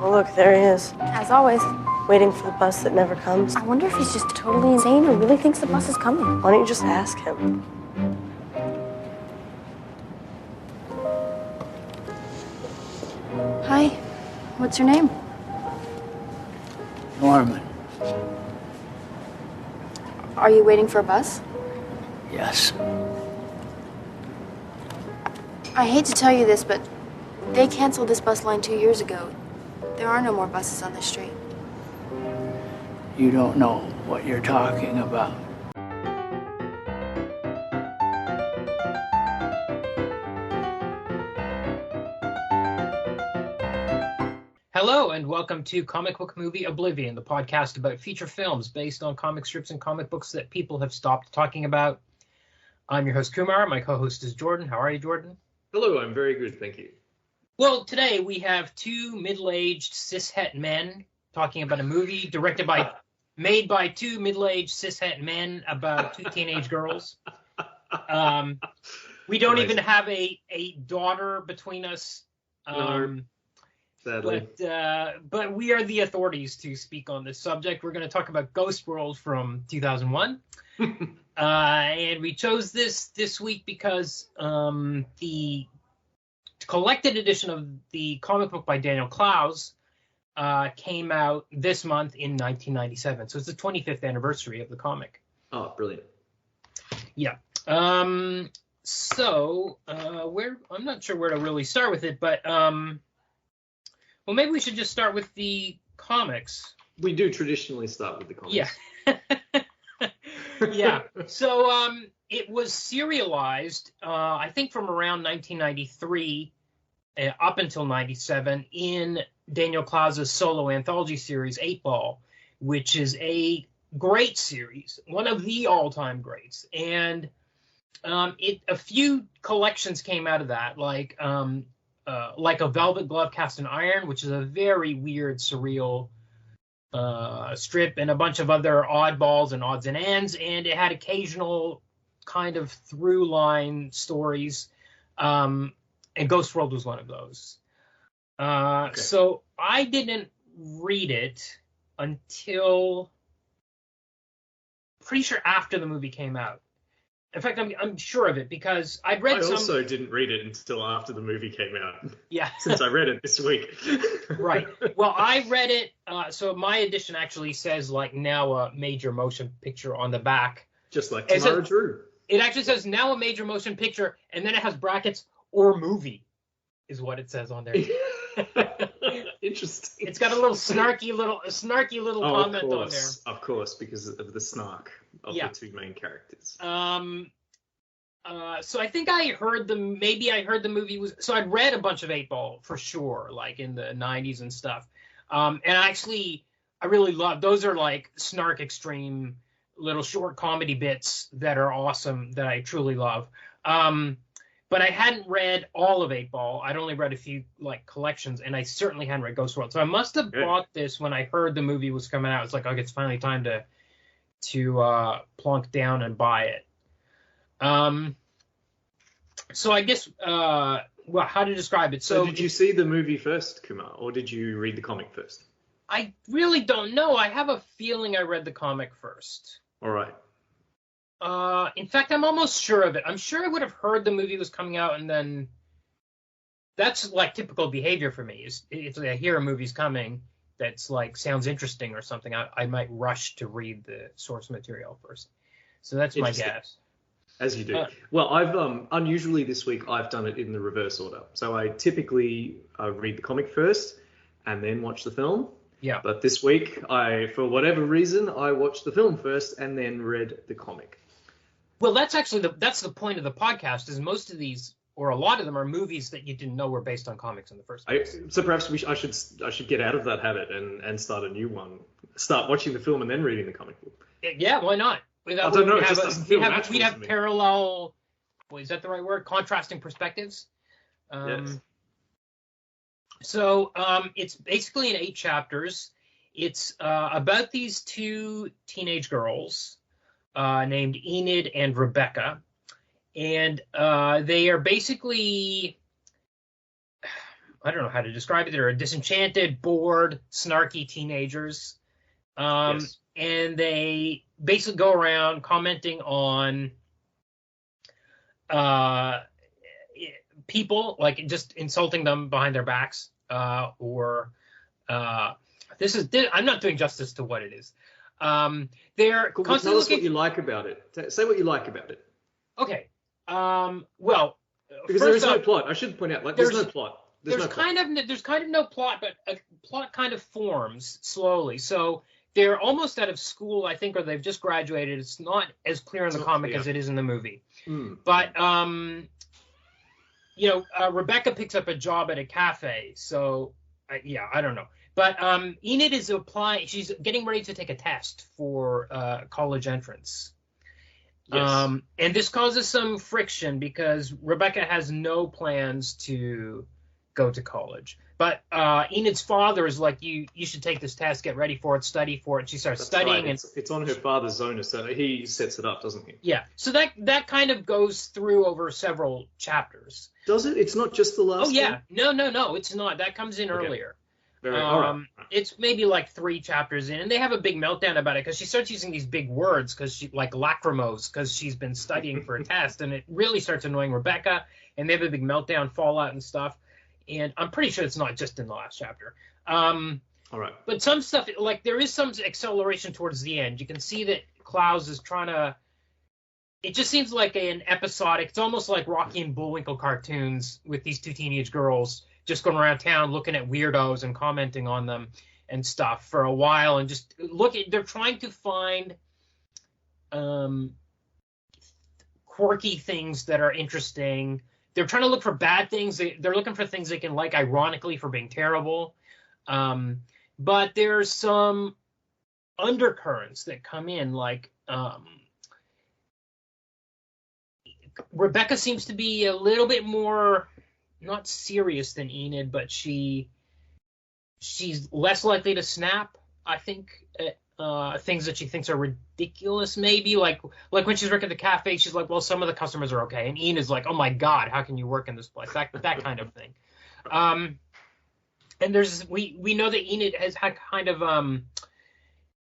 Oh, look, there he is. As always. Waiting for the bus that never comes. I wonder if he's just totally insane or really thinks the bus is coming. Why don't you just ask him? Hi. What's your name? Norman. Are you waiting for a bus? Yes. I hate to tell you this, but they canceled this bus line 2 years ago. There are no more buses on this street. You don't know what you're talking about. Hello, and welcome to Comic Book Movie Oblivion, the podcast about feature films based on comic strips and comic books that people have stopped talking about. I'm your host, Kumar. My co-host is Jordan. How are you, Jordan? Hello, I'm very good, thank you. Well, today we have two middle-aged cishet men talking about a movie made by two middle-aged cishet men about two teenage girls. We don't even have a daughter between us. No. Sadly. But we are the authorities to speak on this subject. We're going to talk about Ghost World from 2001. And we chose this week because the collected edition of the comic book by Daniel Clowes came out this month in 1997. So it's the 25th anniversary of the comic. Oh, brilliant. Yeah. I'm not sure where to really start with it, but well, maybe we should just start with the comics. We do traditionally start with the comics. Yeah. Yeah. So it was serialized, I think, from around 1993 up until 97 in Daniel Clowes' solo anthology series, 8 Ball, which is a great series, one of the all-time greats. And a few collections came out of that, like A Velvet Glove Cast in Iron, which is a very weird, surreal strip, and a bunch of other oddballs and odds and ends, and it had occasional kind of through line stories, and Ghost World was one of those. Okay. So I didn't read it until pretty sure after the movie came out. In fact, I'm sure of it because I'd read some... I also didn't read it until after the movie came out. Yeah. Since I read it this week. Right. Well, I read it, so my edition actually says, like, now a major motion picture on the back. Just like Tomorrow Drew. It actually says, now a major motion picture, and then it has brackets, or movie, is what it says on there. Interesting. It's got a snarky little comment on there. Of course, because of the snark of the two main characters. So I think I heard the movie was, so I'd read a bunch of 8 Ball for sure, like in the 90s and stuff. And actually, I really love, those are like snark extreme little short comedy bits that are awesome that I truly love. But I hadn't read all of 8 Ball. I'd only read a few like collections, and I certainly hadn't read Ghost World. So I must have bought this when I heard the movie was coming out. It's like, okay, it's finally time to plunk down and buy it. So I guess, how to describe it? So did you see the movie first, Kumar, or did you read the comic first? I really don't know. I have a feeling I read the comic first. All right. In fact, I'm almost sure of it. I'm sure I would have heard the movie was coming out, and then that's like typical behavior for me. It's like I hear a movie's coming that's like sounds interesting or something. I might rush to read the source material first. So that's my guess. As you do. Well, I've unusually this week I've done it in the reverse order. So I typically read the comic first and then watch the film. Yeah. But this week, for whatever reason, I watched the film first and then read the comic. Well, that's actually that's the point of the podcast. Is most of these, or a lot of them, are movies that you didn't know were based on comics in the first place. So perhaps I should get out of that habit and start a new one. Start watching the film and then reading the comic book. Yeah, why not? I don't know. It just doesn't feel natural to me. We'd have parallel. Is that the right word? Contrasting perspectives. Yes. So it's basically in 8 chapters. It's about these two teenage girls named Enid and Rebecca. And they are basically, I don't know how to describe it. They're disenchanted, bored, snarky teenagers. Yes. And they basically go around commenting on people, like just insulting them behind their backs, or I'm not doing justice to what it is. They're Cool. constantly Tell us looking. what you like about it. Say what you like about it. Okay. Well, Because there is no plot. I should point out, like, there's no plot. There's no plot. There's kind of no plot, but a plot kind of forms slowly. So they're almost out of school, I think, or they've just graduated. It's not as clear in the comic as it is in the movie. But Rebecca picks up a job at a cafe. So I don't know. But Enid is applying. She's getting ready to take a test for college entrance. Yes. And this causes some friction because Rebecca has no plans to go to college. But Enid's father is like, you should take this test, get ready for it, study for it. And she starts studying. Right. It's on her father's zona, so he sets it up, doesn't he? Yeah. So that kind of goes through over several chapters. Does it? It's not just the last Oh, yeah. one? No, it's not. That comes in earlier. All right. It's maybe like 3 chapters in, and they have a big meltdown about it because she starts using these big words like lacrimose, because she's been studying for a test, and it really starts annoying Rebecca, and they have a big meltdown, fallout, and stuff. And I'm pretty sure it's not just in the last chapter. All right. But some stuff, like there is some acceleration towards the end. You can see that Clowes is trying to. It just seems like an episodic. It's almost like Rocky and Bullwinkle cartoons with these 2 teenage girls just going around town looking at weirdos and commenting on them and stuff for a while, and just they're trying to find quirky things that are interesting. They're trying to look for bad things. They're looking for things they can like ironically for being terrible. But there's some undercurrents that come in, like Rebecca seems to be a little bit more not serious than Enid, but she's less likely to snap, I think, at things that she thinks are ridiculous, maybe. Like when she's working at the cafe, she's like, well, some of the customers are okay. And Enid's like, oh, my God, how can you work in this place? That kind of thing. And we know that Enid has had kind of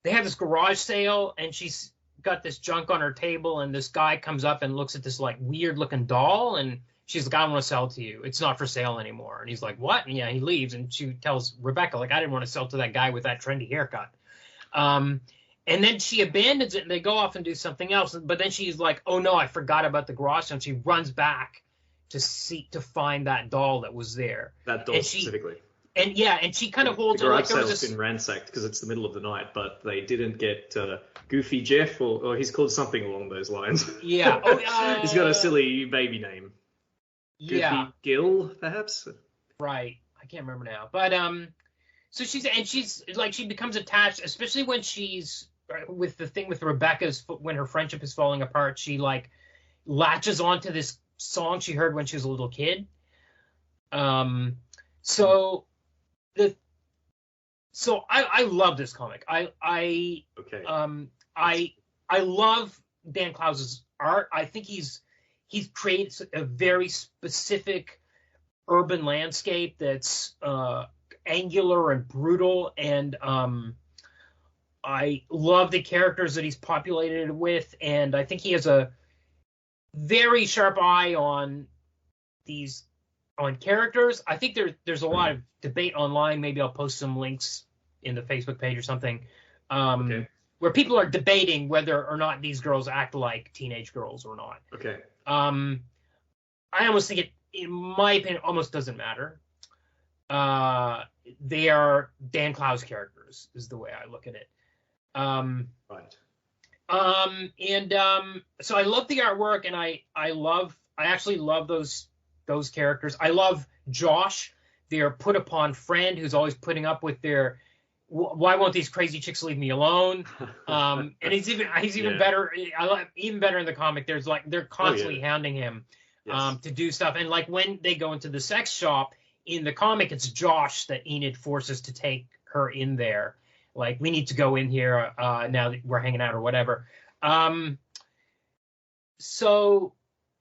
they had this garage sale, and she's got this junk on her table, and this guy comes up and looks at this like weird looking doll, and she's like, I want to sell it to you. It's not for sale anymore. And he's like, what? And he leaves, and she tells Rebecca, like, I didn't want to sell to that guy with that trendy haircut. And then she abandons it, and they go off and do something else. But then she's like, oh no, I forgot about the garage sale. And she runs back to find that doll that was there. That doll specifically. And she kind of holds the her garage like sale's been ransacked because it's the middle of the night, but they didn't get Goofy Jeff, or he's called something along those lines. Yeah. He's got a silly baby name. Goofy Gill, perhaps. Right. I can't remember now. But so she's like, she becomes attached, especially when she's with the thing with Rebecca's, when her friendship is falling apart. She like latches onto this song she heard when she was a little kid. So I love this comic. I love Dan Clowes' art. I think he's created a very specific urban landscape that's angular and brutal, and I love the characters that he's populated it with, and I think he has a very sharp eye on characters. I think there's a lot of debate online. Maybe I'll post some links in the Facebook page or something, where people are debating whether or not these girls act like teenage girls or not. Okay. I almost think it, in my opinion, almost doesn't matter. They are Dan Clowes characters, is the way I look at it. Right. So I love the artwork, and I actually love those characters. I love Josh, their put upon friend who's always putting up with their why won't these crazy chicks leave me alone? And he's even better. I love even better in the comic. There's like they're constantly hounding him to do stuff, and like when they go into the sex shop in the comic, it's Josh that Enid forces to take her in there. Like, we need to go in here now that we're hanging out or whatever. So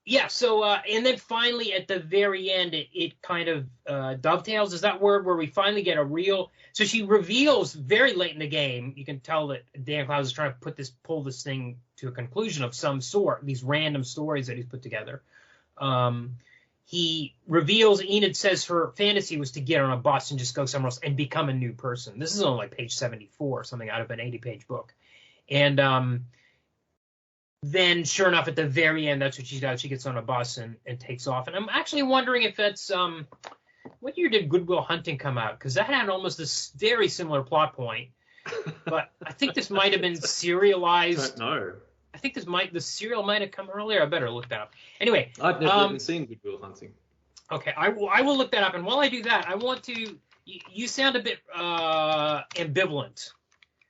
Yeah, so and then finally at the very end, it kind of dovetails. Is that word where we finally get a real? So she reveals very late in the game. You can tell that Dan Clowes is trying to pull this thing to a conclusion of some sort. These random stories that he's put together. He reveals Enid says her fantasy was to get on a bus and just go somewhere else and become a new person. This is on like page 74, something out of an 80-page book, and then sure enough, at the very end, that's what she does. She gets on a bus and takes off. And I'm actually wondering if that's what year did Good Will Hunting come out? Because that had almost this very similar plot point. But I think this might have been serialized. I don't know. I think the serial might have come earlier. I better look that up. Anyway, I've never even seen Good Will Hunting. Okay, I will look that up. And while I do that, I want to. You sound a bit ambivalent.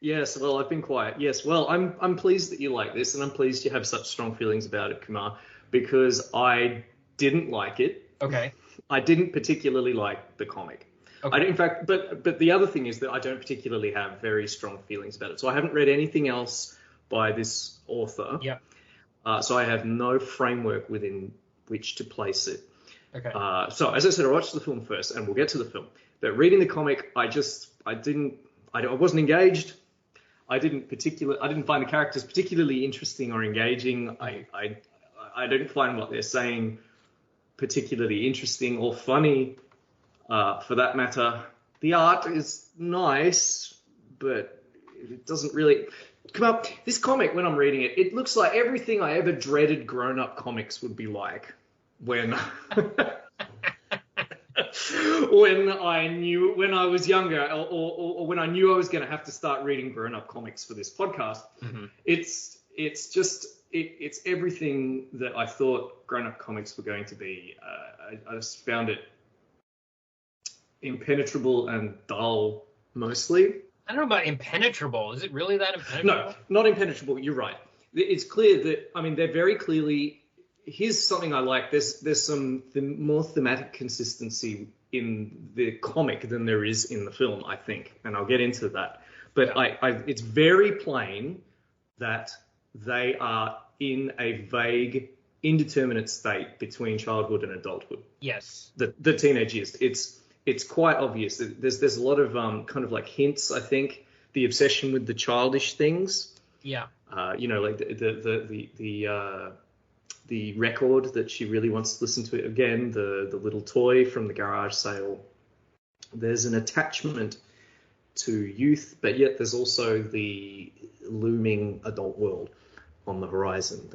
Yes, well, I've been quiet. Yes, well, I'm pleased that you like this, and I'm pleased you have such strong feelings about it, Kumar, because I didn't like it. Okay. I didn't particularly like the comic. Okay. In fact, but the other thing is that I don't particularly have very strong feelings about it. So I haven't read anything else by this author. Yeah. So I have no framework within which to place it. Okay. So as I said, I watched the film first, and we'll get to the film. But reading the comic, I wasn't engaged. I didn't find the characters particularly interesting or engaging. I didn't find what they're saying particularly interesting or funny, for that matter. The art is nice, but it doesn't really come up. This comic, when I'm reading it, it looks like everything I ever dreaded grown-up comics would be like when when I was younger, or when I knew I was going to have to start reading grown-up comics for this podcast. Mm-hmm. It's everything that I thought grown-up comics were going to be. I just found it impenetrable and dull, mostly. I don't know about impenetrable. Is it really that impenetrable? No, not impenetrable. You're right. It's clear that, they're very clearly. Here's something I like. There's some more thematic consistency in the comic than there is in the film, I think, and I'll get into that. But it's very plain that they are in a vague, indeterminate state between childhood and adulthood. Yes. The teenage years. It's quite obvious. There's a lot of kind of like hints, I think. The obsession with the childish things. Yeah. Like the record that she really wants to listen to again, the little toy from the garage sale. There's an attachment to youth, but yet there's also the looming adult world on the horizon,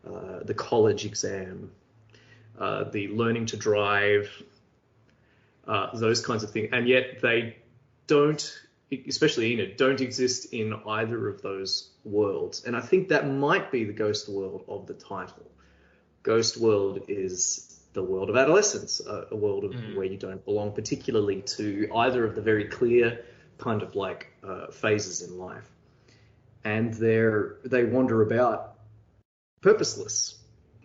the college exam, the learning to drive, those kinds of things. And yet they don't, especially Enid, don't exist in either of those worlds. And I think that might be the ghost world of the title. Ghost world is the world of adolescence, a world of where you don't belong particularly to either of the very clear kind of like phases in life. And they wander about purposeless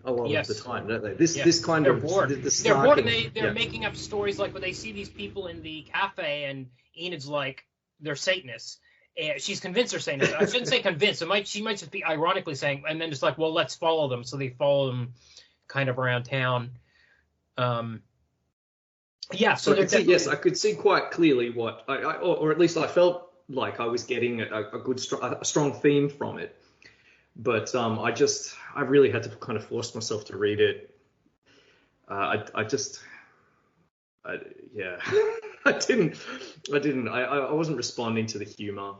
a lot of the time, don't they? This kind they're of bored. they're bored, and they're making up stories like when they see these people in the cafe and Enid's like, they're Satanists. And she's convinced they're Satanists. I shouldn't say convinced. She might just be ironically saying, and then just like, well, let's follow them. So they follow them kind of around town. So yes, I could see quite clearly what, or at least I felt like I was getting a strong theme from it. But I really had to kind of force myself to read it. I didn't. I wasn't responding to the humor. I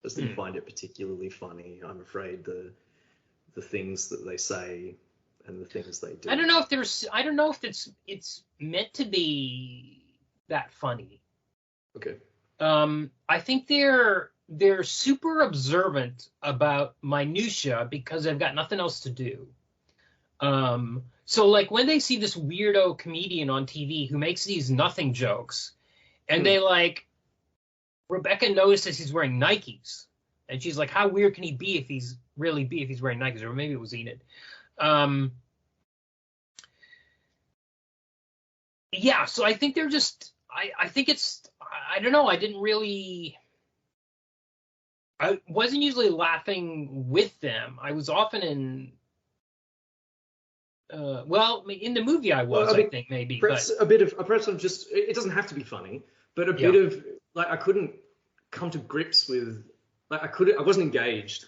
just didn't find it particularly funny. I'm afraid the things that they say and the things they do. I don't know if it's meant to be that funny. Okay. I think they're super observant about minutia because they've got nothing else to do. So like when they see this weirdo comedian on TV who makes these nothing jokes, and they like, Rebecca notices he's wearing Nikes, and she's like, how weird can he be if he's wearing Nikes? Or maybe it was Enid. So I think they're just, I think it's, I don't know, I wasn't usually laughing with them. I was often Well, in the movie I was, I think maybe. Perhaps I'm just. It doesn't have to be funny, but a bit of I couldn't come to grips with. I wasn't engaged,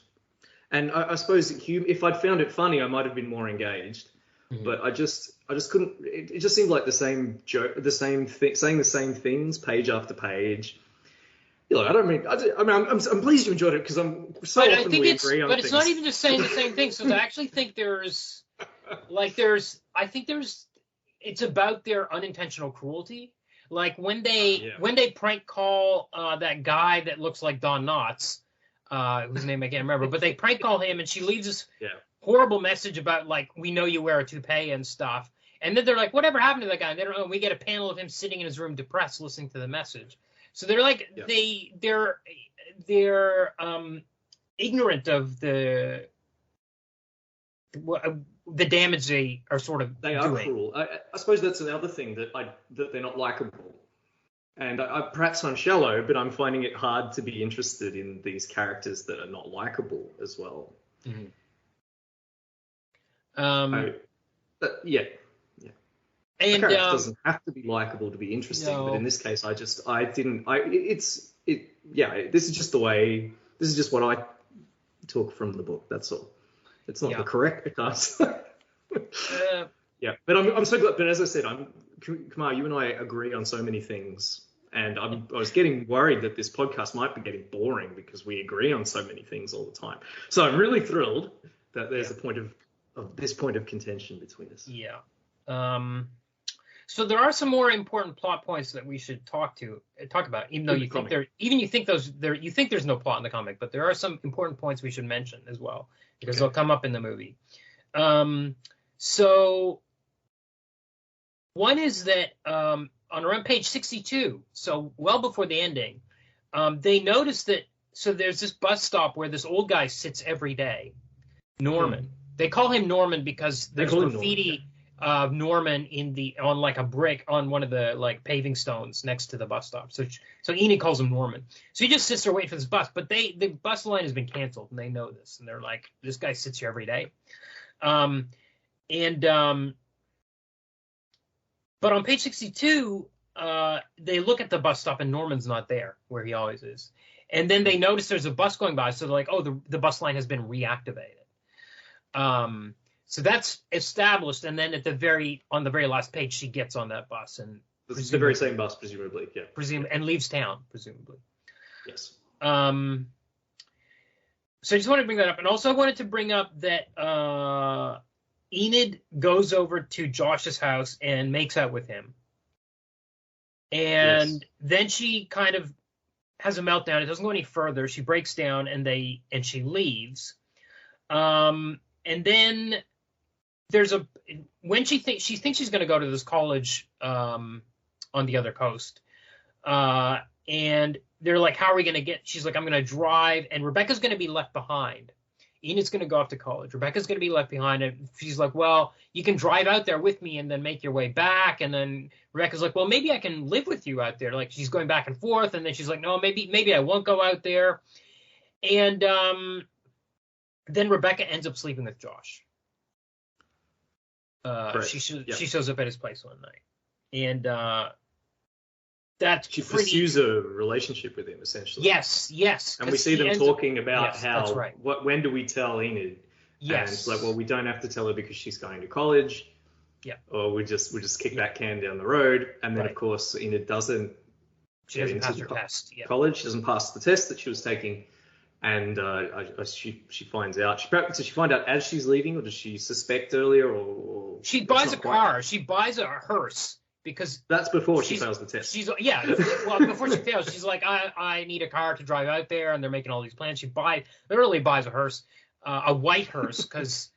and I suppose if I'd found it funny, I might have been more engaged. Mm-hmm. But I just couldn't. It just seemed like the same joke, the same thing, saying the same things, page after page. I'm pleased you enjoyed it because I'm so but often we agree on but things. It's not even just saying the same things. So I actually think it's about their unintentional cruelty. Like when they prank call that guy that looks like Don Knotts, whose name I can't remember, but they prank call him and she leaves this horrible message about like, we know you wear a toupee and stuff. And then they're like, whatever happened to that guy? And they don't know. We get a panel of him sitting in his room depressed listening to the message. So they're like they're ignorant of the damage they are sort of doing. Cruel. I suppose that's another thing that they're not likable. And perhaps I'm shallow, but I'm finding it hard to be interested in these characters that are not likable as well. Mm-hmm. And a character doesn't have to be likable to be interesting, but in this case, this is just the way. This is just what I took from the book. That's all. It's not the correct answer. But I'm so glad. But as I said, Kumar, you and I agree on so many things, and I was getting worried that this podcast might be getting boring because we agree on so many things all the time. So I'm really thrilled that there's a point of this point of contention between us. Yeah. So there are some more important plot points that we should talk about, even though you think there's no plot in the comic, but there are some important points we should mention as well because they'll come up in the movie. So one is that on around page 62, so well before the ending, they notice that there's this bus stop where this old guy sits every day, Norman. They call him Norman because there's graffiti of Norman on like a brick on one of the like paving stones next to the bus stop. So Enid calls him Norman. So he just sits there waiting for this bus, but the bus line has been canceled and they know this and they're like, this guy sits here every day. But on page 62, they look at the bus stop and Norman's not there where he always is. And then they notice there's a bus going by. So they're like, oh, the bus line has been reactivated. So that's established, and then on the very last page, she gets on that bus and it's the very same bus, presumably, and leaves town, presumably. Yes. So I just wanted to bring that up, and also I wanted to bring up that Enid goes over to Josh's house and makes out with him, and then she kind of has a meltdown. It doesn't go any further. She breaks down, and she leaves. And then when she thinks she's going to go to this college on the other coast, and they're like, how are we going to get? She's like, I'm going to drive, and Rebecca's going to be left behind. Enid's going to go off to college. Rebecca's going to be left behind, and she's like, well, you can drive out there with me and then make your way back. And then Rebecca's like, well, maybe I can live with you out there. Like she's going back and forth, and then she's like, no, maybe I won't go out there. And then Rebecca ends up sleeping with Josh. She shows up at his place one night, and she pursues a relationship with him essentially. Yes. And we see them talking about how that's right. When do we tell Enid? Yes. And it's like, well, we don't have to tell her because she's going to college. Yeah. Or we just kick that can down the road, and then of course Enid doesn't. She doesn't pass her test. College. She doesn't pass the test that she was taking. And she finds out. Does she find out as she's leaving, or does she suspect earlier? Or she buys a car. She buys a hearse because that's before she fails the test. Before she fails, she's like, I need a car to drive out there, and they're making all these plans. She literally buys a hearse, a white hearse, because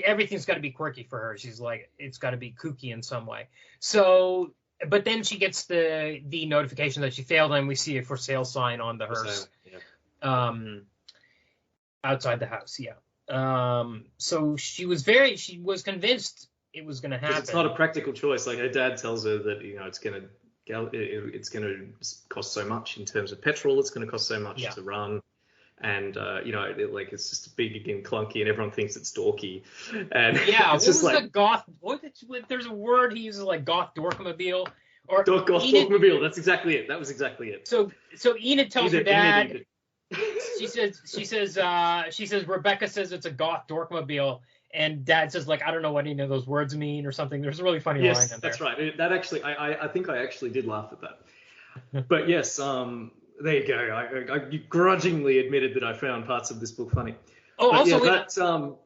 everything's got to be quirky for her. She's like, it's got to be kooky in some way. So, but then she gets the notification that she failed, and we see a for sale sign on the hearse. Outside the house, so she was convinced it was going to happen. It's not a practical choice. Like her dad tells her that it's going to cost so much in terms of petrol. It's going to cost so much to run, And it's just big and clunky, and everyone thinks it's dorky. And Yeah, it's what just was the goth? There's a word he uses, like goth dorkmobile, or goth dorkmobile. That's exactly it. That was exactly it. So Enid tells her dad. She says Rebecca says it's a goth dorkmobile, and Dad says, like, I don't know what any of those words mean or something. There's a really funny line in there. Yes, that's right. That actually, I think I actually did laugh at that. But yes, there you go. I grudgingly admitted that I found parts of this book funny. Oh, but also,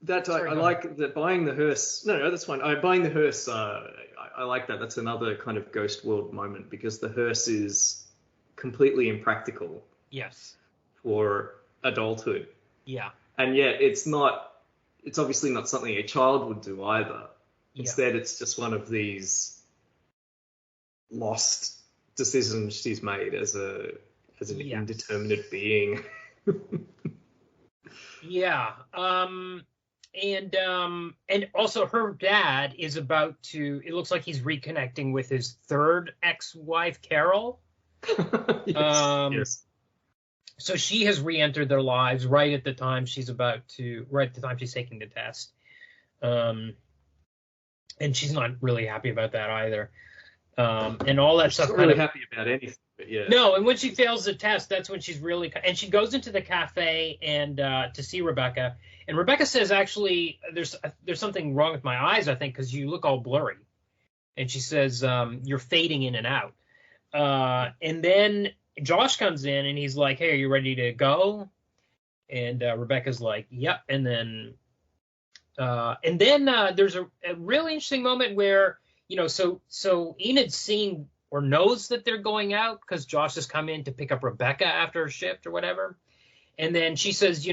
I like that buying the hearse. No, that's fine. Buying the hearse. I like that. That's another kind of Ghost World moment, because the hearse is completely impractical. Yes. For adulthood. Yeah. And yet it's obviously not something a child would do either. Yeah. Instead, it's just one of these lost decisions she's made as an indeterminate being. Yeah. And also her dad is about to, it looks like he's reconnecting with his third ex-wife, Carol. Yes. So she has re-entered their lives right at the time she's taking the test. And she's not really happy about that either. And all that stuff. She's not really happy about anything, but yeah. No, and when she fails the test, that's when she's really, and she goes into the cafe and to see Rebecca. And Rebecca says, actually, there's something wrong with my eyes, I think, because you look all blurry. And she says, you're fading in and out. And then Josh comes in and he's like, hey, are you ready to go? And Rebecca's like, yep. And then there's a really interesting moment where, so Enid's seeing or knows that they're going out because Josh has come in to pick up Rebecca after her shift or whatever. And then she says,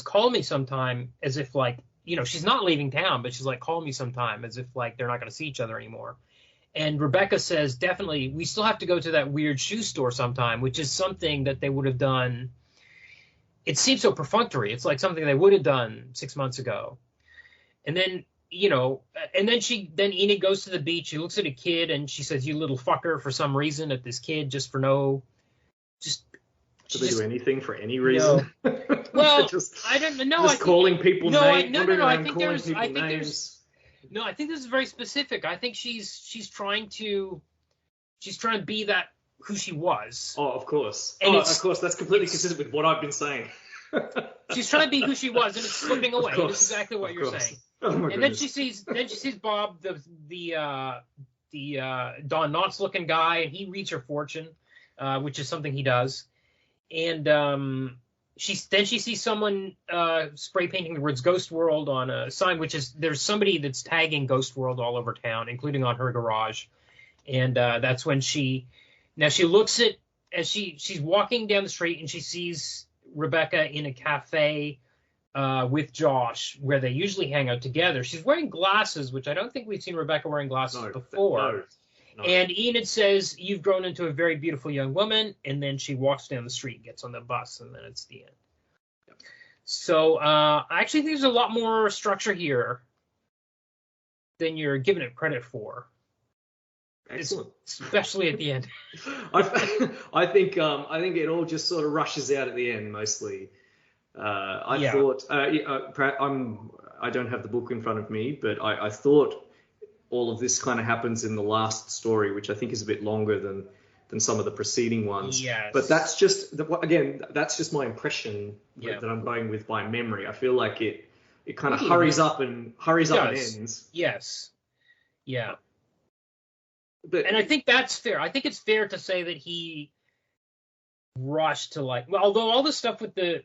call me sometime, as if like, she's not leaving town, but she's like, call me sometime, as if like they're not going to see each other anymore. And Rebecca says, definitely, we still have to go to that weird shoe store sometime, which is something that they would have done. It seems so perfunctory. It's like something they would have done 6 months ago. And then, then Enid goes to the beach. She looks at a kid and she says, you little fucker, for some reason, at this kid, just for no, just. Do they do anything for any reason? No. Well, I don't know. Just calling people names. No. I think this is very specific. I think she's trying to be that who she was. Oh, of course. And of course. That's completely consistent with what I've been saying. She's trying to be who she was, and it's slipping away. That's exactly what you're saying. Oh my goodness. Then she sees Bob, the Don Knotts looking guy, and he reads her fortune, which is something he does. And she sees someone spray painting the words Ghost World on a sign, which is, there's somebody that's tagging Ghost World all over town, including on her garage. And that's when she looks at, as she's walking down the street, and she sees Rebecca in a cafe with Josh, where they usually hang out together. She's wearing glasses, which I don't think we've seen Rebecca wearing glasses before. No. And Enid says, you've grown into a very beautiful young woman. And then she walks down the street, gets on the bus, and then it's the end. Yep. So I actually think there's a lot more structure here than you're giving it credit for. Excellent. Especially at the end. I think it all just sort of rushes out at the end, mostly. I thought, I don't have the book in front of me, but I thought all of this kind of happens in the last story, which I think is a bit longer than some of the preceding ones. Yes. But that's just, again, that's just my impression that I'm going with by memory. I feel like it kind of hurries up and ends. Yes. Yeah. And I think that's fair. I think it's fair to say that he rushed to, like, well, although all the stuff with the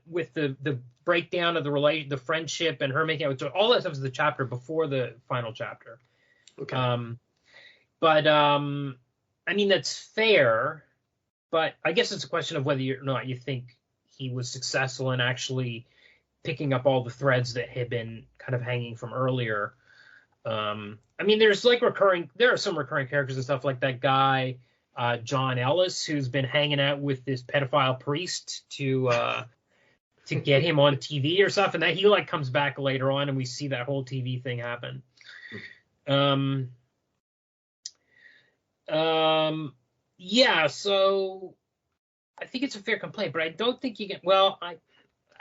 breakdown of the friendship and her making out, all that stuff is the chapter before the final chapter. Okay. I mean, that's fair, but I guess it's a question of whether or not you think he was successful in actually picking up all the threads that had been kind of hanging from earlier. I mean, there are some recurring characters and stuff, like that guy, John Ellis, who's been hanging out with this pedophile priest to get him on TV or stuff. And that he like comes back later on, and we see that whole TV thing happen. Yeah, so I think it's a fair complaint, but I don't think you can. Well, I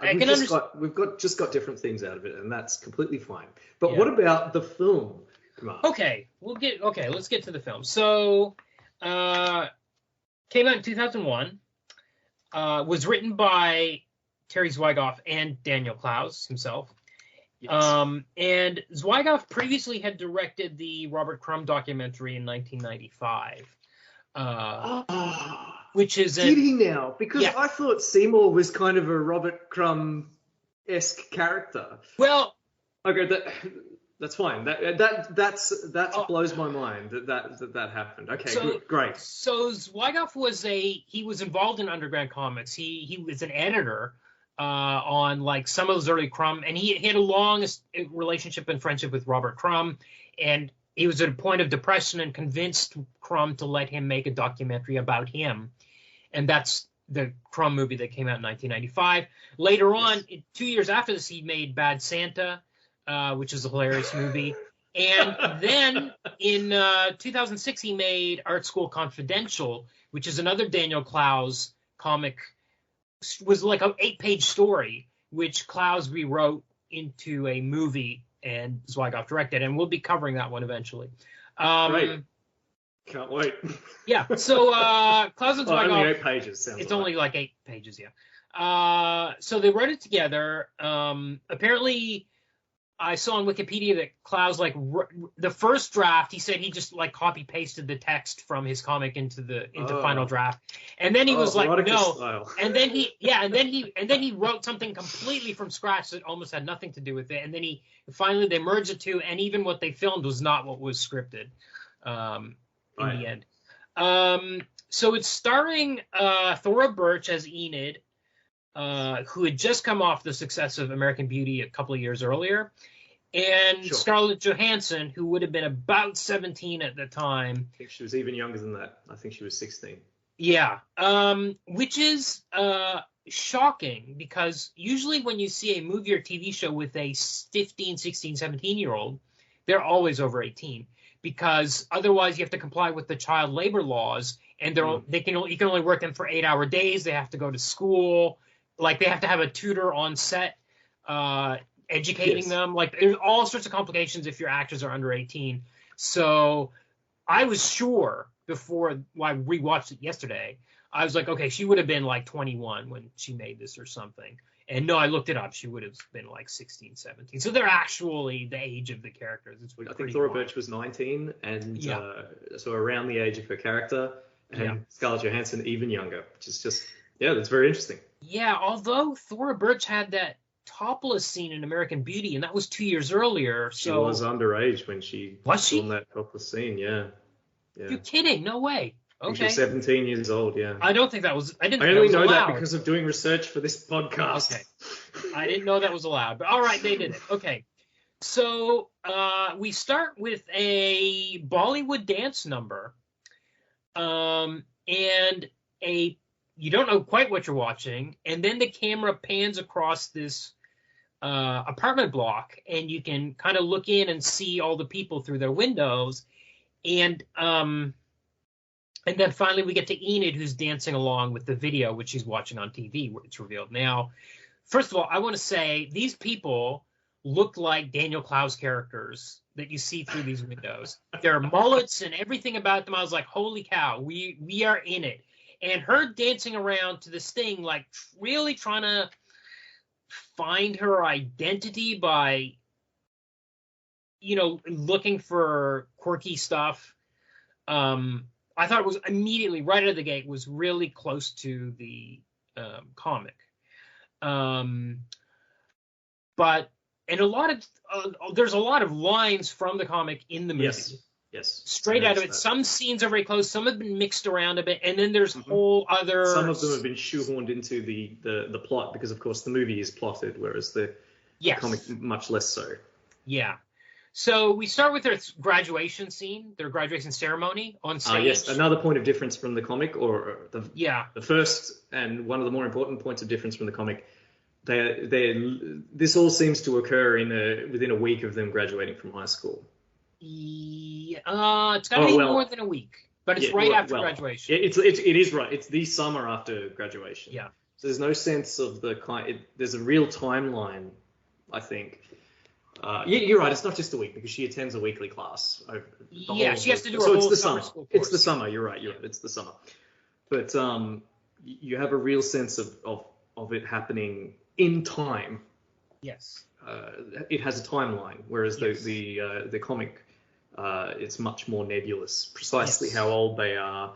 We've can just understand. just got different things out of it, and that's completely fine. But Yeah. what about the film? Kumar? Okay, let's get to the film. So, came out in 2001. Was written by Terry Zwigoff and Daniel Clowes himself. Yes. And Zwigoff previously had directed the Robert Crumb documentary in 1995. Which is did he now? Because Yeah. I thought Seymour was kind of a Robert Crumb-esque character. Well, Okay, that's fine. That blows my mind that happened. Okay, So- good, great. so Zwigoff was involved in Underground Comics. He was an editor on like some of those early Crumb, and he had a long relationship and friendship with Robert Crumb, and he was at a point of depression and convinced Crumb to let him make a documentary about him, and that's the Crumb movie that came out in 1995. Later on, 2 years after this, he made Bad Santa, which is a hilarious movie. And then in 2006, he made Art School Confidential, which is another Daniel Clowes comic. Was like an 8-page story, which Clowes rewrote into a movie and Zwigoff directed. And we'll be covering that one eventually. Great. Can't wait. Yeah. So Clowes and Zwigoff. Only 8 pages. Sounds It's like. only like 8 pages, yeah. So they wrote it together. Apparently, I saw on Wikipedia that Clowes the first draft. He said he just like copy pasted the text from his comic into final draft, and then he was like, erotica no. style. And then he wrote something completely from scratch that almost had nothing to do with it. And then finally they merged the two, and even what they filmed was not what was scripted. In the end. So it's starring Thora Birch as Enid, who had just come off the success of American Beauty a couple of years earlier, and Sure. Scarlett Johansson, who would have been about 17 at the time. I think she was even younger than that. I think she was 16. Yeah, which is shocking, because usually when you see a movie or TV show with a 15, 16, 17-year-old, they're always over 18. Because otherwise you have to comply with the child labor laws, and you can only work them for 8-hour days. They have to go to school, like they have to have a tutor on set educating them. Like there's all sorts of complications if your actors are under 18. So I was sure before I rewatched it yesterday, I was like, okay, she would have been like 21 when she made this or something. And no, I looked it up. She would have been like 16, 17. So they're actually the age of the characters. I think Thora Birch was 19, and so around the age of her character, and Scarlett Johansson even younger, which is just, that's very interesting. Yeah, although Thora Birch had that topless scene in American Beauty, and that was 2 years earlier. She was underage when she filmed that topless scene, yeah. You're kidding? No way. Okay. She was 17 years old, yeah. I don't think that was. I only know that because of doing research for this podcast. Okay. I didn't know that was allowed, but all right, they did it. Okay. So we start with a Bollywood dance number, and you don't know quite what you're watching, and then the camera pans across this apartment block, and you can kind of look in and see all the people through their windows, and then finally we get to Enid, who's dancing along with the video, which she's watching on TV, where it's revealed. Now, first of all, I want to say these people look like Daniel Clowes characters that you see through these windows. There are mullets and everything about them. I was like, holy cow, we are in it. And her dancing around to this thing, like really trying to find her identity by, looking for quirky stuff. I thought it was immediately right out of the gate was really close to the comic, but there's a lot of lines from the comic in the movie. Yes. Straight out of it. Some scenes are very close. Some have been mixed around a bit, and then there's whole other. Some of them have been shoehorned into the plot because, of course, the movie is plotted, whereas the comic much less so. Yeah. So we start with their graduation scene, their graduation ceremony on stage. Yes, another point of difference from the comic, or the first and one of the more important points of difference from the comic. This all seems to occur within a week of them graduating from high school. Yeah, it's got to be more than a week. But it's after graduation. It is right. It's the summer after graduation. Yeah. So there's no sense of there's a real timeline, I think. You're right. It's not just a week because she attends a weekly class. She has to do her whole summer school course. It's the summer. You're right. It's the summer. But you have a real sense of it happening in time. Yes. It has a timeline, whereas the comic, it's much more nebulous. Precisely how old they are,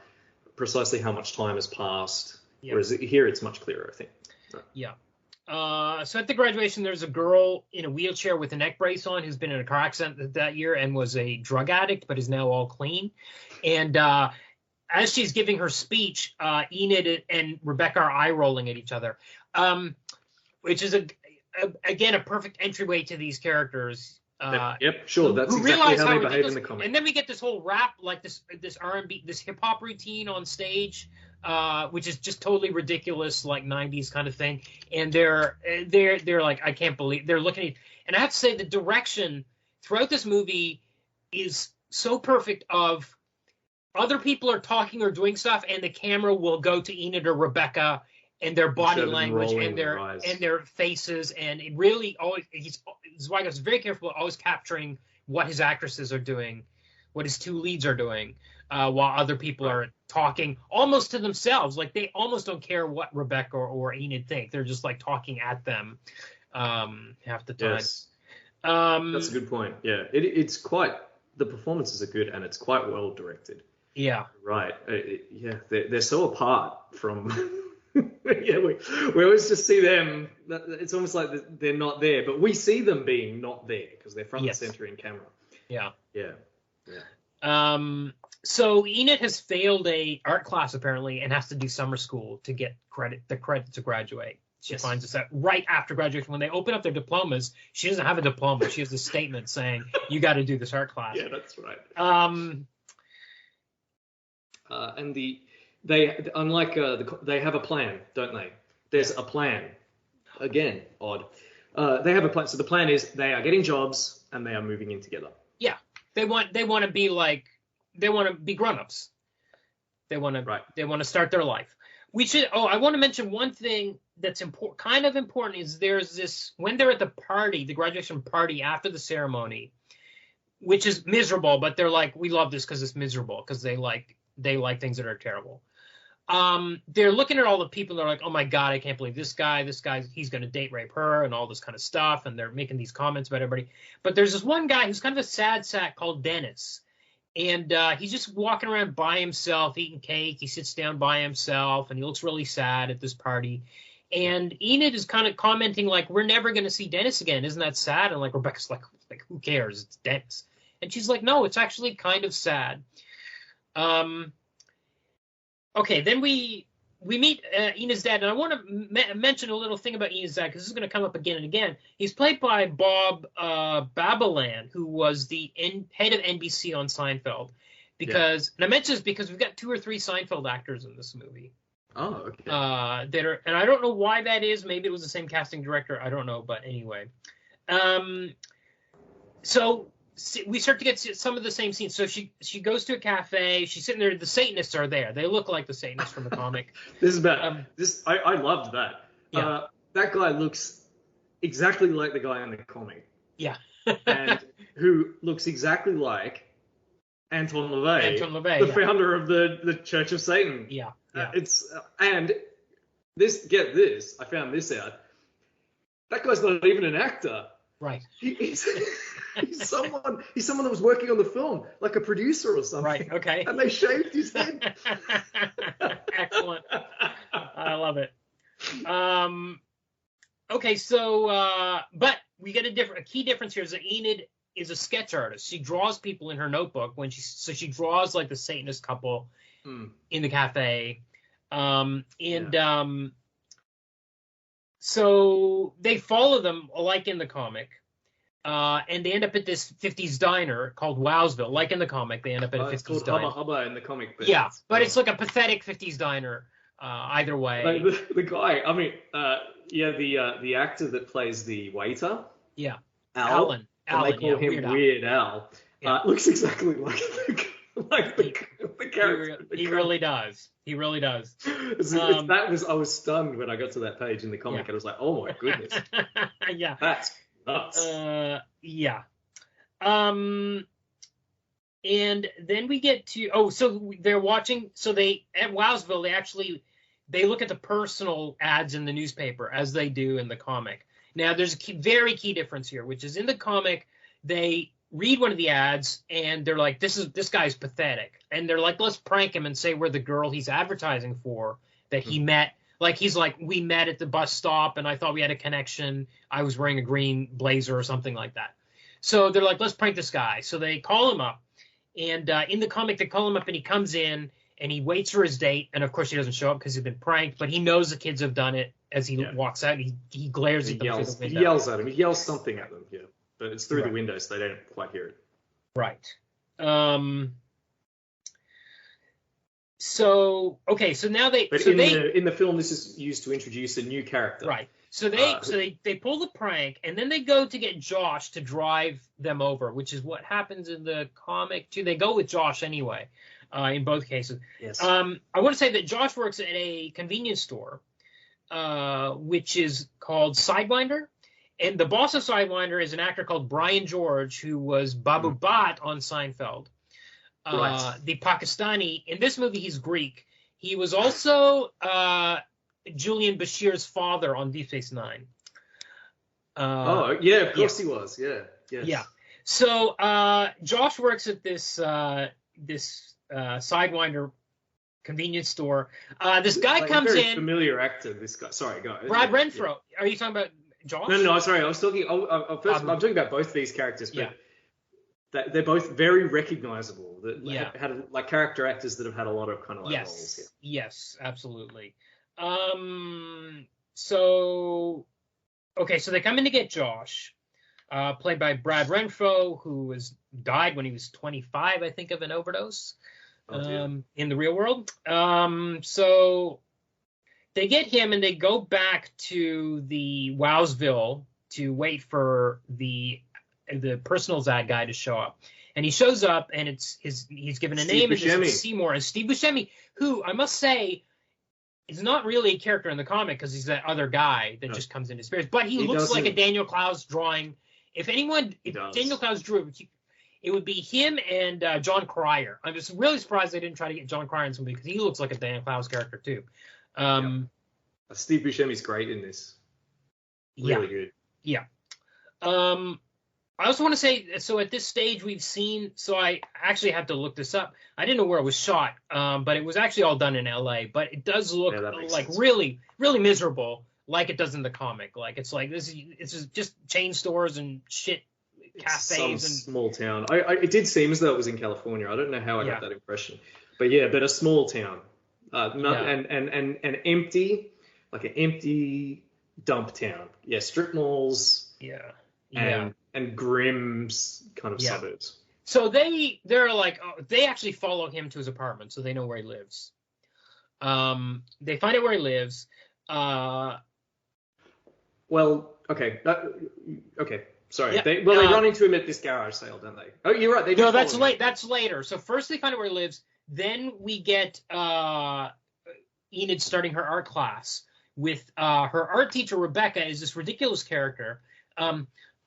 precisely how much time has passed. Yep. Whereas here it's much clearer, I think. Yeah. So at the graduation, there's a girl in a wheelchair with a neck brace on who's been in a car accident that year and was a drug addict, but is now all clean. And as she's giving her speech, Enid and Rebecca are eye rolling at each other, which is again a perfect entryway to these characters. Yep, sure. That's exactly how they behave in the comic. And then we get this whole rap, like this R&B, this hip hop routine on stage. Which is just totally ridiculous, like 90s kind of thing. And they're like, I can't believe they're looking at, and I have to say the direction throughout this movie is so perfect of other people are talking or doing stuff and the camera will go to Enid or Rebecca and their body language and their faces. And it really always, Zwigoff is very careful, always capturing what his actresses are doing, what his two leads are doing. While other people are talking almost to themselves, like they almost don't care what Rebecca or Enid think. They're just like talking at them half the time. Yes. That's a good point. Yeah, it's quite, the performances are good and it's quite well directed. Yeah. Right. They're so apart from. We always just see them. It's almost like they're not there, but we see them being not there because they're front and center in camera. Yeah. Yeah. So Enid has failed a art class apparently and has to do summer school to get the credit to graduate. She finds this out right after graduation. When they open up their diplomas, she doesn't have a diploma. She has a statement saying, you got to do this art class. Yeah, that's right. And they have a plan, don't they? There's a plan. Again, odd. They have a plan. So the plan is they are getting jobs and they are moving in together. Yeah. They want to be like, they want to be grown-ups. They want to start their life. I want to mention one thing that's kind of important is there's this, when they're at the party, the graduation party after the ceremony, which is miserable, but they're like, we love this because it's miserable, because they like things that are terrible. They're looking at all the people, and they're like, oh my God, I can't believe this guy, he's going to date rape her and all this kind of stuff. And they're making these comments about everybody. But there's this one guy who's kind of a sad sack called Dennis. And he's just walking around by himself, eating cake. He sits down by himself and he looks really sad at this party. And Enid is kind of commenting like, we're never going to see Dennis again. Isn't that sad? And like Rebecca's like, who cares? It's Dennis. And she's like, no, it's actually kind of sad. Okay, then we meet Enid's dad, and I want to mention a little thing about Enid's dad because this is going to come up again and again. He's played by Bob Balaban, who was the head of NBC on Seinfeld. And I mention this because we've got 2 or 3 Seinfeld actors in this movie. Oh, okay. And I don't know why that is. Maybe it was the same casting director. I don't know, but anyway. So we start to get some of the same scenes. So she goes to a cafe. She's sitting there. The Satanists are there. They look like the Satanists from the comic. This is bad. I loved that. Yeah. That guy looks exactly like the guy in the comic. Yeah. And who looks exactly like Anton LaVey, the founder of the Church of Satan. Yeah. I found this out. That guy's not even an actor. Right. He's someone that was working on the film, like a producer or something. Right, okay. And they shaved his head. Excellent. I love it. Okay, so but we get a key difference here is that Enid is a sketch artist. She draws people in her notebook she draws like the Satanist couple in the cafe. So they follow them, like in the comic, and they end up at this 50s diner called Wowsville. Like in the comic, they end up at a 50s it's called diner. Hubba Hubba in the comic. But it's like a pathetic 50s diner. Either way, like the guy. I mean, the actor that plays the waiter. Yeah, Alan. They call him Weird Al. Looks exactly like the like the character. He really does. He really does. I was stunned when I got to that page in the comic, and I was like, oh my goodness. Yeah. That's nuts. Yeah. And then we get to so they're watching. So they at Wowsville they look at the personal ads in the newspaper as they do in the comic. Now there's a very key difference here, which is in the comic they read one of the ads and they're like, this guy's pathetic, and they're like, let's prank him and say we're the girl he's advertising for that he met. Like he's like, we met at the bus stop and I thought we had a connection. I was wearing a green blazer or something like that. So they're like, let's prank this guy. So they call him up. And in the comic, they call him up and he comes in and he waits for his date. And of course, he doesn't show up because he's been pranked, but he knows the kids have done it as he walks out. He glares at them through the window. He yells at him. He yells something at them, yeah. But it's through the window, so they don't quite hear it. Right. So now they... But in the film, this is used to introduce a new character. Right. So they pull the prank, and then they go to get Josh to drive them over, which is what happens in the comic too. They go with Josh anyway, in both cases. Yes. I want to say that Josh works at a convenience store, which is called Sidewinder, and the boss of Sidewinder is an actor called Brian George, who was Babu Bhatt on Seinfeld. Right. The Pakistani. In this movie, he's Greek. He was also Julian Bashir's father on Deep Space Nine. Of course he was. Yeah. Yes. Yeah. So Josh works at this Sidewinder convenience store. This guy comes very in. Familiar actor. This guy. Sorry, go. Brad Renfro. Yeah. Are you talking about Josh? No. Sorry, I was talking. I'm talking about both these characters, but they're both very recognizable. That had like character actors that have had a lot of kind of like roles. Yeah. Yes, absolutely. So they come in to get Josh, played by Brad Renfro, who died when he was 25, I think, of an overdose, in the real world. So they get him and they go back to the Wowsville to wait for the personals ad guy to show up. And he shows up and he's given a name, and it's Seymour, and Steve Buscemi, who I must say, he's not really a character in the comic because he's that other guy that just comes into spirits. But he looks like a Daniel Clowes drawing. If Daniel Clowes drew, it would be him and John Cryer. I'm just really surprised they didn't try to get John Cryer in something because he looks like a Daniel Clowes character too. Steve Buscemi's great in this. Really good. Yeah. I also want to say, so at this stage we've seen, so I actually had to look this up. I didn't know where it was shot, but it was actually all done in LA, but it does look like really, really miserable, like it does in the comic. Like it's just chain stores and shit, cafes and small town. It did seem as though it was in California. I don't know how I got that impression, but a small town, and empty, like an empty dump town. Yeah, strip malls. Yeah. And Grimm's kind of suburbs. So they're like, they actually follow him to his apartment, so they know where he lives. They find out where he lives. Well, okay. Sorry. Yeah, they run into him at this garage sale, don't they? Oh, you're right. No, that's late. That's later. So first they find out where he lives. Then we get Enid starting her art class with her art teacher, Rebecca, is this ridiculous character.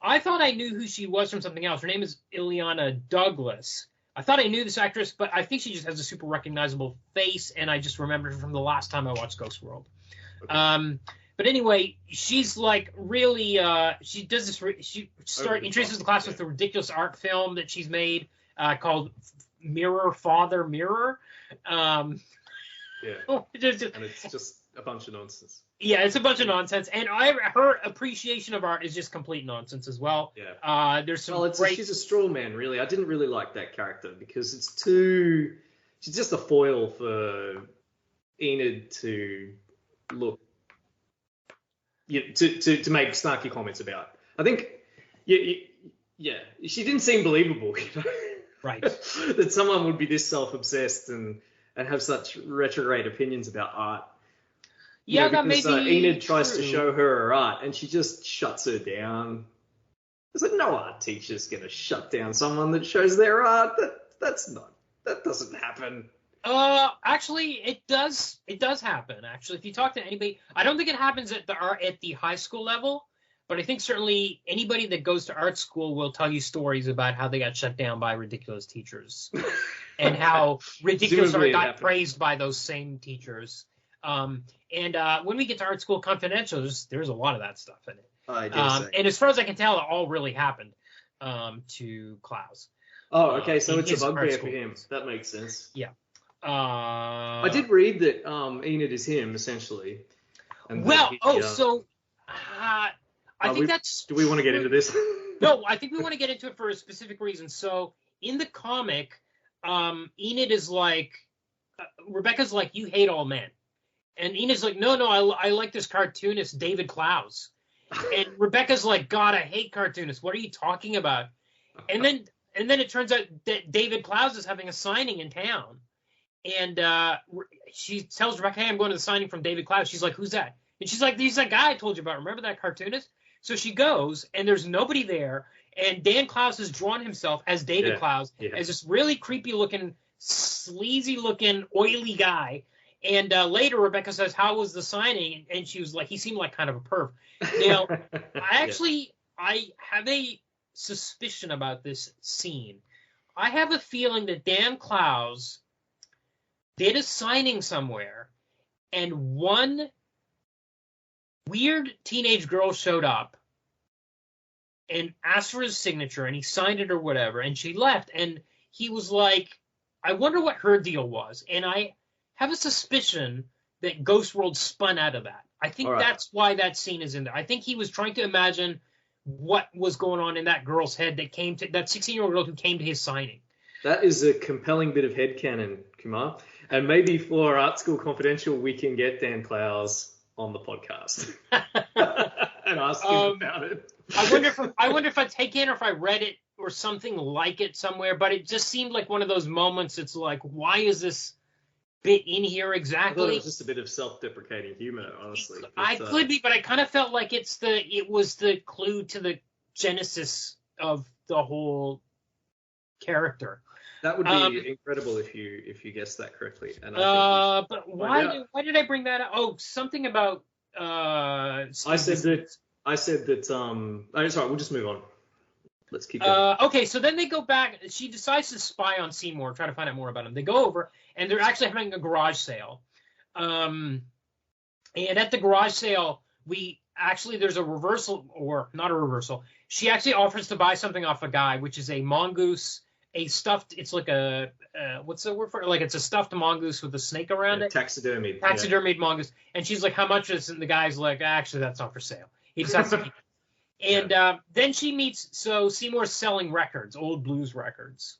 I thought I knew who she was from something else. Her name is Illeana Douglas. I thought I knew this actress, but I think she just has a super recognizable face, and I just remembered her from the last time I watched Ghost World. Okay. But anyway, she's like really, she does this, introduces the class with the ridiculous art film that she's made called Mirror, Father, Mirror. And it's just a bunch of nonsense. Yeah, it's a bunch of nonsense, and her appreciation of art is just complete nonsense as well. Yeah. There's some she's a straw man, really. I didn't really like that character because she's just a foil for Enid to look, to make snarky comments about. I think, she didn't seem believable, right? That someone would be this self-obsessed and have such retrograde opinions about art. That may be Enid tries to show her art, and she just shuts her down. It's like, no art teacher's going to shut down someone that shows their art. That's That doesn't happen. Actually, it does. It does happen. Actually, if you talk to anybody, I don't think it happens at the high school level, but I think certainly anybody that goes to art school will tell you stories about how they got shut down by ridiculous teachers, and how ridiculous art got praised by those same teachers. And when we get to Art School Confidential, there's a lot of that stuff in it. And as far as I can tell, it all really happened to Clowes. Oh, okay. So it's a bugbear for him. That makes sense. Yeah. I did read that Enid is him, essentially. And I think that's... Do we want to get into this? No, I think we want to get into it for a specific reason. So, in the comic, Enid is like... Rebecca's like, you hate all men. And Enid's like, no, I like this cartoonist, David Clowes. And Rebecca's like, God, I hate cartoonists. What are you talking about? And then it turns out that David Clowes is having a signing in town. And she tells Rebecca, hey, I'm going to the signing from David Clowes. She's like, who's that? And she's like, he's that guy I told you about. Remember that cartoonist? So she goes, and there's nobody there. And Dan Clowes has drawn himself as David Clowes, as this really creepy-looking, sleazy-looking, oily guy. And later, Rebecca says, how was the signing? And she was like, he seemed like kind of a perv. Now, I have a suspicion about this scene. I have a feeling that Dan Clowes did a signing somewhere, and one weird teenage girl showed up and asked for his signature, and he signed it or whatever, and she left. And he was like, I wonder what her deal was. And I have a suspicion that Ghost World spun out of that. I think that's why that scene is in there. I think he was trying to imagine what was going on in that girl's head that 16-year-old girl who came to his signing. That is a compelling bit of headcanon, Kumar. And maybe for Art School Confidential, we can get Dan Clowes on the podcast and ask him about it. I wonder if I take it or if I read it or something like it somewhere, but it just seemed like one of those moments. It's like, why is this bit in here exactly? I thought it was just a bit of self-deprecating humor, honestly. I could be, but I kind of felt like it was the clue to the genesis of the whole character. That would be incredible if you guessed that correctly. And but why did I bring that up? Oh, something about I said that. Sorry, we'll just move on. Let's keep going. Okay, so then they go back. She decides to spy on Seymour, try to find out more about him. They go over, and they're actually having a garage sale. And at the garage sale, there's a reversal, or not a reversal. She actually offers to buy something off a guy, which is a mongoose, it's like what's the word for it? Like it's a stuffed mongoose with a snake around it. Taxidermied mongoose. And she's like, how much is it? And the guy's like, actually, that's not for sale. He just has to keep it. And then she meets, so Seymour's selling records, old blues records.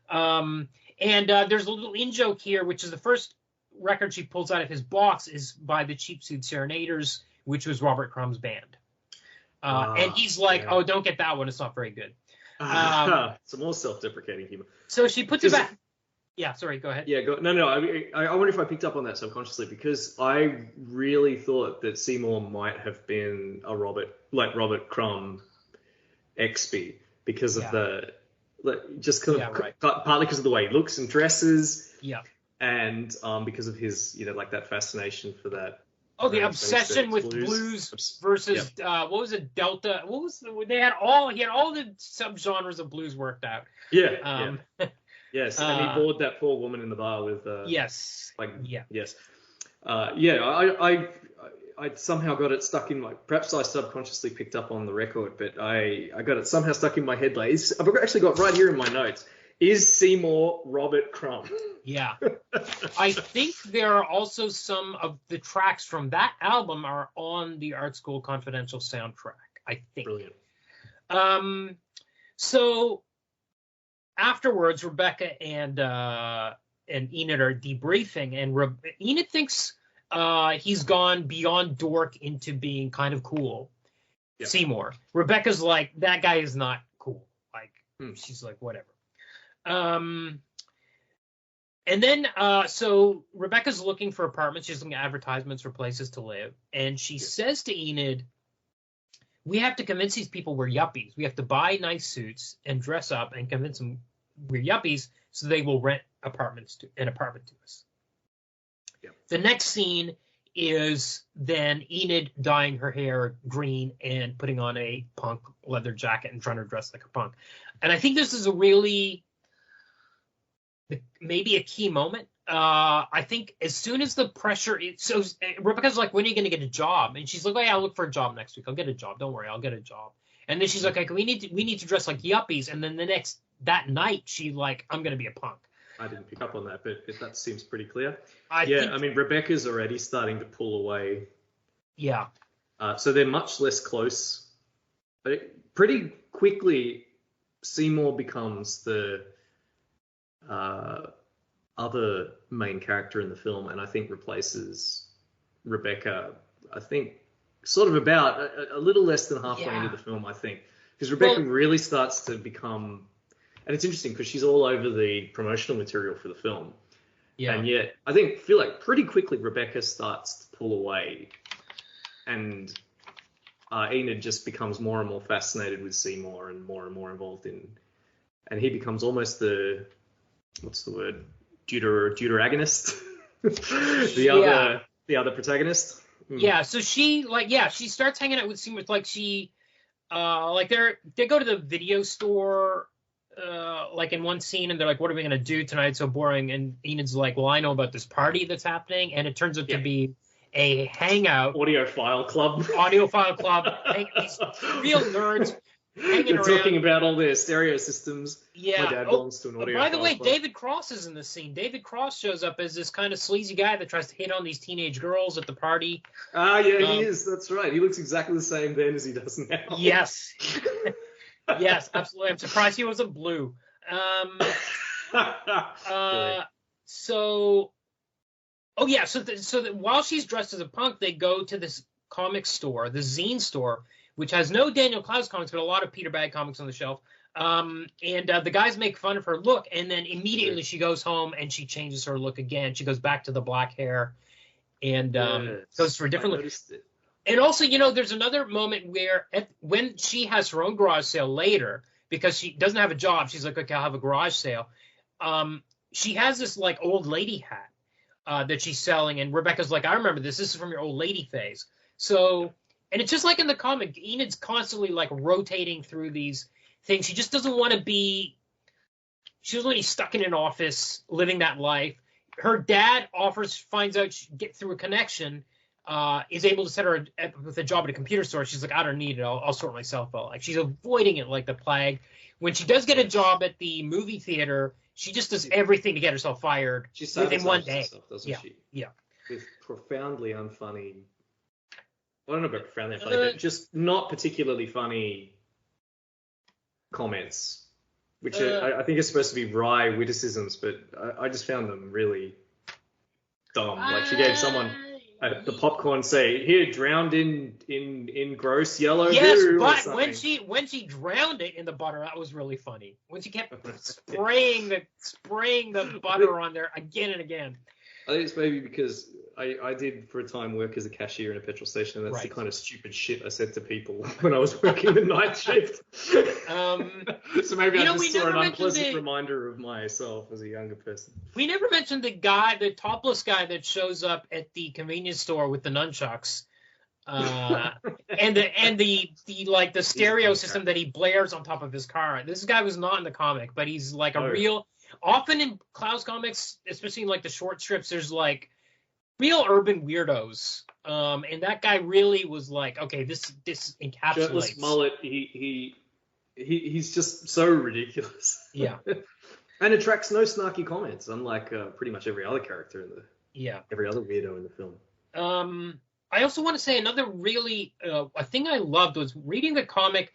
And there's a little in-joke here, which is the first record she pulls out of his box is by the Cheap Suit Serenaders, which was Robert Crumb's band. And he's like, oh, don't get that one. It's not very good. Some more self-deprecating humor. So she puts it back. Yeah, sorry, go ahead. Yeah, No. I wonder if I picked up on that subconsciously, because I really thought that Seymour might have been a Robert Crumb XB because of partly because of the way he looks and dresses. Yeah. And because of his, like that fascination for that. Oh, the obsession with blues versus what was it, Delta? He had all the subgenres of blues worked out. Yeah. Yes, and he bored that poor woman in the bar with. Yes. Yes. I somehow got it stuck in my. Perhaps I subconsciously picked up on the record, but I got it somehow stuck in my head. I've actually got right here in my notes. Is Seymour Robert Crumb? Yeah. I think there are also some of the tracks from that album are on the Art School Confidential soundtrack, I think. Brilliant. So afterwards, Rebecca and Enid are debriefing, and Enid thinks he's gone beyond dork into being kind of cool. Yep. Seymour. Rebecca's like, that guy is not cool. She's like, whatever. And then, so Rebecca's looking for apartments. She's looking at advertisements for places to live. And she says to Enid, we have to convince these people we're yuppies. We have to buy nice suits and dress up and convince them we're yuppies so they will rent an apartment to us. Yeah. The next scene is then Enid dyeing her hair green and putting on a punk leather jacket and trying to dress like a punk. And I think this is a really, maybe a key moment. I think as soon as the pressure, so Rebecca's like, when are you going to get a job? And she's like, oh yeah, I'll look for a job next week. I'll get a job. Don't worry, I'll get a job. And then she's like, okay, we need to dress like yuppies. And then that night, she like, I'm going to be a punk. I didn't pick up on that, but that seems pretty clear. I mean, Rebecca's already starting to pull away. Yeah. So they're much less close. Pretty quickly, Seymour becomes the other main character in the film, and I think replaces Rebecca. I think sort of about a little less than halfway into the film, I think, because Rebecca really starts to become. And it's interesting because she's all over the promotional material for the film. Yeah. And yet, I feel like pretty quickly Rebecca starts to pull away. And Enid just becomes more and more fascinated with Seymour and more involved in. And he becomes almost the, what's the word? Deuteragonist? the other protagonist. Yeah, so she starts hanging out with Seymour. Like they go to the video store. Like in one scene, and they're like, what are we going to do tonight? It's so boring. And Enid's like, well, I know about this party that's happening. And it turns out to be a hangout. Audiophile club. These real nerds hanging around. Talking about all their stereo systems. Yeah. My dad belongs to an audiophile By the way, club. David Cross is in the scene. David Cross shows up as this kind of sleazy guy that tries to hit on these teenage girls at the party. He is. That's right. He looks exactly the same then as he does now. Yes. Yes, absolutely. I'm surprised he wasn't blue. So while she's dressed as a punk, they go to this comic store, the zine store, which has no Daniel Clowes comics, but a lot of Peter Bag comics on the shelf. And the guys make fun of her look, and then immediately she goes home and she changes her look again. She goes back to the black hair and goes for a different look. And also, there's another moment where when she has her own garage sale later, because she doesn't have a job, she's like, okay, I'll have a garage sale. She has this like old lady hat that she's selling. And Rebecca's like, I remember this. This is from your old lady phase. So, and it's just like in the comic, Enid's constantly like rotating through these things. She just doesn't want to be stuck in an office living that life. Her dad finds out she get through a connection, is able to set her with a job at a computer store. She's like, I don't need it. I'll sort myself out. Like she's avoiding it like the plague. When she does get a job at the movie theater, she just does everything to get herself fired within one day. Doesn't she? Yeah. With profoundly unfunny. I don't know about profoundly unfunny, but just not particularly funny comments, which I think are supposed to be wry witticisms, but I just found them really dumb. Like she gave someone the popcorn, say, here, drowned in gross yellow goo. Yes, but when she drowned it in the butter, that was really funny. When she kept spraying the butter on there again and again. I think it's maybe because I did for a time work as a cashier in a petrol station, and that's the kind of stupid shit I said to people when I was working the night shift. So maybe I just saw an unpleasant reminder of myself as a younger person. We never mentioned the topless guy that shows up at the convenience store with the nunchucks. And the stereo system that he blares on top of his car. This guy was not in the comic, but he's like a real. Often in Clowes comics, especially in like the short strips, there's like real urban weirdos. And that guy really was like, okay, this encapsulates. Shirtless mullet. He's just so ridiculous. Yeah. And attracts no snarky comments, unlike pretty much every other character every other weirdo in the film. I also want to say another really a thing I loved was reading the comic.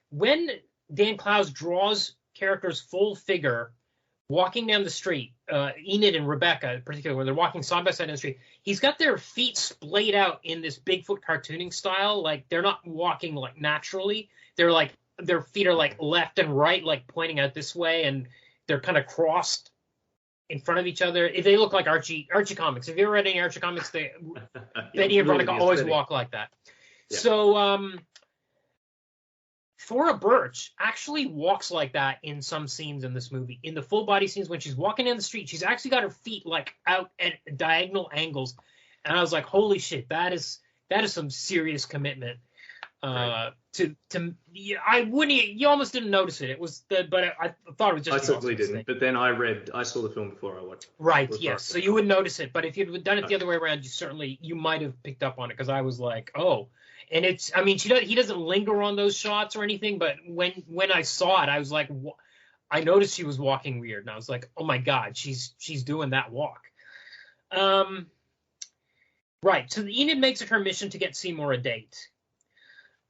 When Dan Clowes draws characters full figure walking down the street, Enid and Rebecca particularly, when they're walking side by side in the street, he's got their feet splayed out in this Bigfoot cartooning style. Like they're not walking like naturally. They're like their feet are like left and right, like pointing out this way, and they're kind of crossed in front of each other. They look like Archie comics. If you ever read any Archie comics, Betty and Veronica always walk like that. Yeah. So Thora Birch actually walks like that in some scenes in this movie. In the full body scenes, when she's walking down the street, she's actually got her feet like out at diagonal angles. And I was like, holy shit, that is some serious commitment. Right. I wouldn't. You almost didn't notice it. It was but I thought it was just. I certainly didn't. But then I saw the film before I watched. Right. Yes. So you would notice it. But if you'd done it the other way around, you might have picked up on it, because I was like, oh. And it's. I mean, he doesn't linger on those shots or anything. But when I saw it, I was like, I noticed she was walking weird, and I was like, oh my god, she's doing that walk. Right. So Enid makes it her mission to get Seymour a date.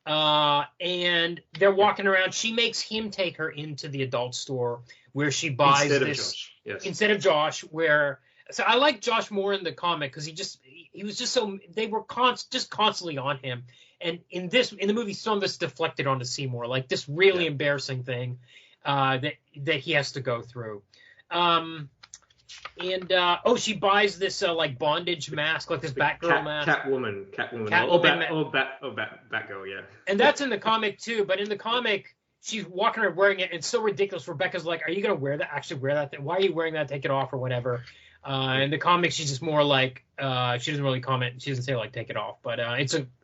And they're walking around. She makes him take her into the adult store where she buys instead of Josh. So I like Josh more in the comic, because he was just so, they were just constantly on him. And in the movie, some of this deflected onto Seymour, like this really embarrassing thing that he has to go through. She buys this like bondage mask, like this Batgirl mask. Catwoman, Batgirl, yeah. And that's in the comic too. But in the comic, she's walking around wearing it, and it's so ridiculous. Rebecca's like, "Are you gonna wear that? Actually, wear that thing? Why are you wearing that? Take it off or whatever." In the comic, she's just more like she doesn't really comment. She doesn't say like take it off, but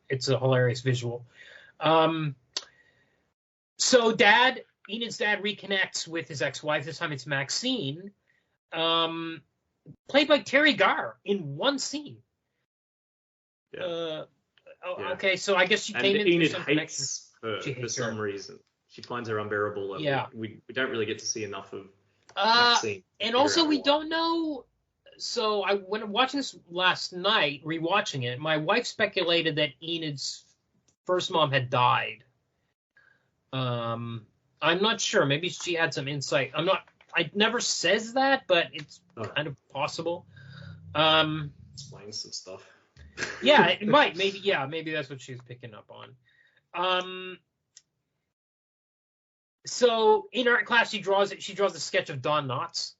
it's a hilarious visual. So Enid's dad reconnects with his ex-wife. This time it's Maxine. Played by Teri Garr in one scene. Yeah. Okay, so I guess she came in through some connection. Her for some reason. She finds her unbearable. Yeah. We don't really get to see enough of Maxine. And also we don't know. So when watching this last night, rewatching it, my wife speculated that Enid's first mom had died. I'm not sure. Maybe she had some insight. It never says that, but it's kind of possible. Explains some stuff. Yeah, it might. Maybe that's what she's picking up on. So in art class, she draws a sketch of Don Knotts.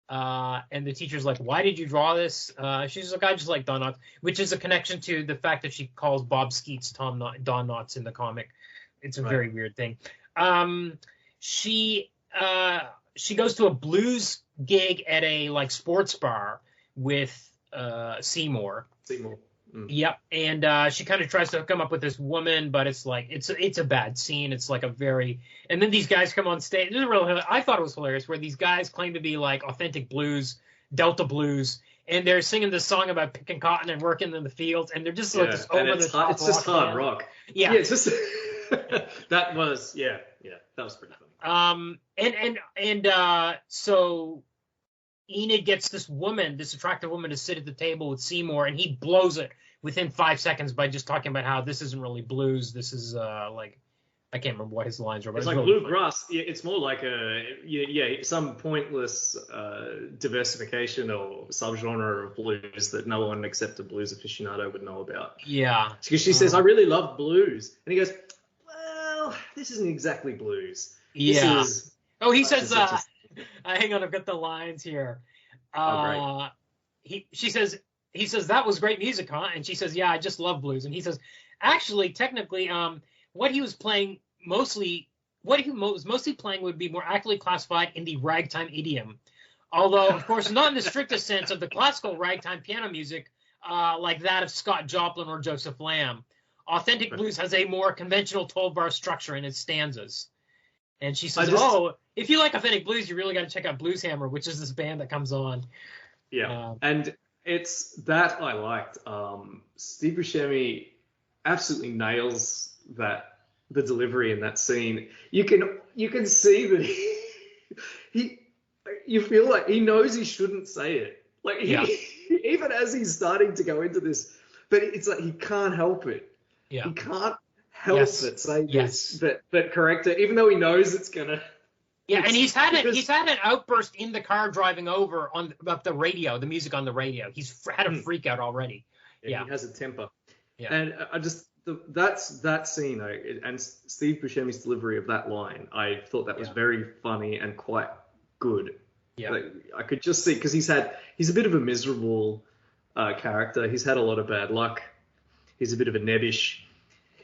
And the teacher's like, why did you draw this? She's like, I just like Don Knotts, which is a connection to the fact that she calls Bob Skeets Don Knotts in the comic. It's a very weird thing. She goes to a blues gig at a like sports bar with Seymour. Yep, and she kind of tries to come up with this woman, but it's like it's a bad scene. It's like and then these guys come on stage. I thought it was hilarious where these guys claim to be like authentic blues, Delta blues, and they're singing this song about picking cotton and working in the fields, and they're just like this over the top. It's just hard rock. Yeah, it's just that was that was pretty funny. So Enid gets this attractive woman, to sit at the table with Seymour, and he blows it within 5 seconds by just talking about how this isn't really blues. This is like, I can't remember what his lines were. But it's like really bluegrass. It's more like some pointless diversification or subgenre of blues that no one except a blues aficionado would know about. Yeah. Because she says, I really love blues. And he goes, well, this isn't exactly blues. Yeah. He says, hang on, I've got the lines here. He says, that was great music, huh? And she says, yeah, I just love blues. And he says, actually, technically, what he was mostly playing would be more accurately classified in the ragtime idiom. Although, of course, not in the strictest sense of the classical ragtime piano music like that of Scott Joplin or Joseph Lamb. Authentic blues has a more conventional 12-bar structure in its stanzas. And she says, if you like authentic blues, you really got to check out Blues Hammer, which is this band that comes on. Yeah, and it's that I liked. Steve Buscemi absolutely nails the delivery in that scene. You can see that you feel like he knows he shouldn't say it. Like even as he's starting to go into this, but it's like he can't help it. Yeah, he can't help it say this, but correct it, even though he knows it's gonna. Yeah, and he's had an outburst in the car driving over about the radio, the music on the radio. He's had a freak out already. Yeah, he has a temper. Yeah, and I just that scene and Steve Buscemi's delivery of that line, I thought that was very funny and quite good. Yeah, like, I could just see, because he's a bit of a miserable character. He's had a lot of bad luck. He's a bit of a nebbish.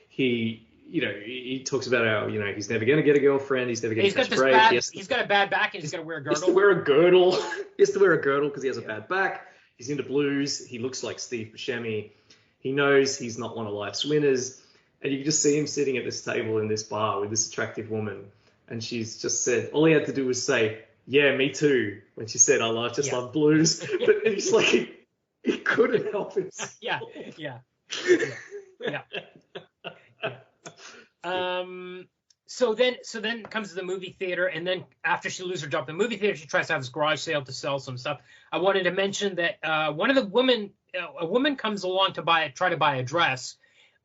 He he talks about how, he's never going to get a girlfriend. He's never going to catch a break. He's got a bad back and he's got to wear a girdle. He has to wear a girdle. He has to wear a girdle because he has a bad back. He's into blues. He looks like Steve Buscemi. He knows he's not one of life's winners. And you can just see him sitting at this table in this bar with this attractive woman. And she's just said, all he had to do was say, yeah, me too. When she said, I love blues. But he's like, he couldn't help himself. Yeah. So then comes to the movie theater, and then after she loses her job in the movie theater, she tries to have this garage sale to sell some stuff. I wanted to mention that a woman comes along to try to buy a dress,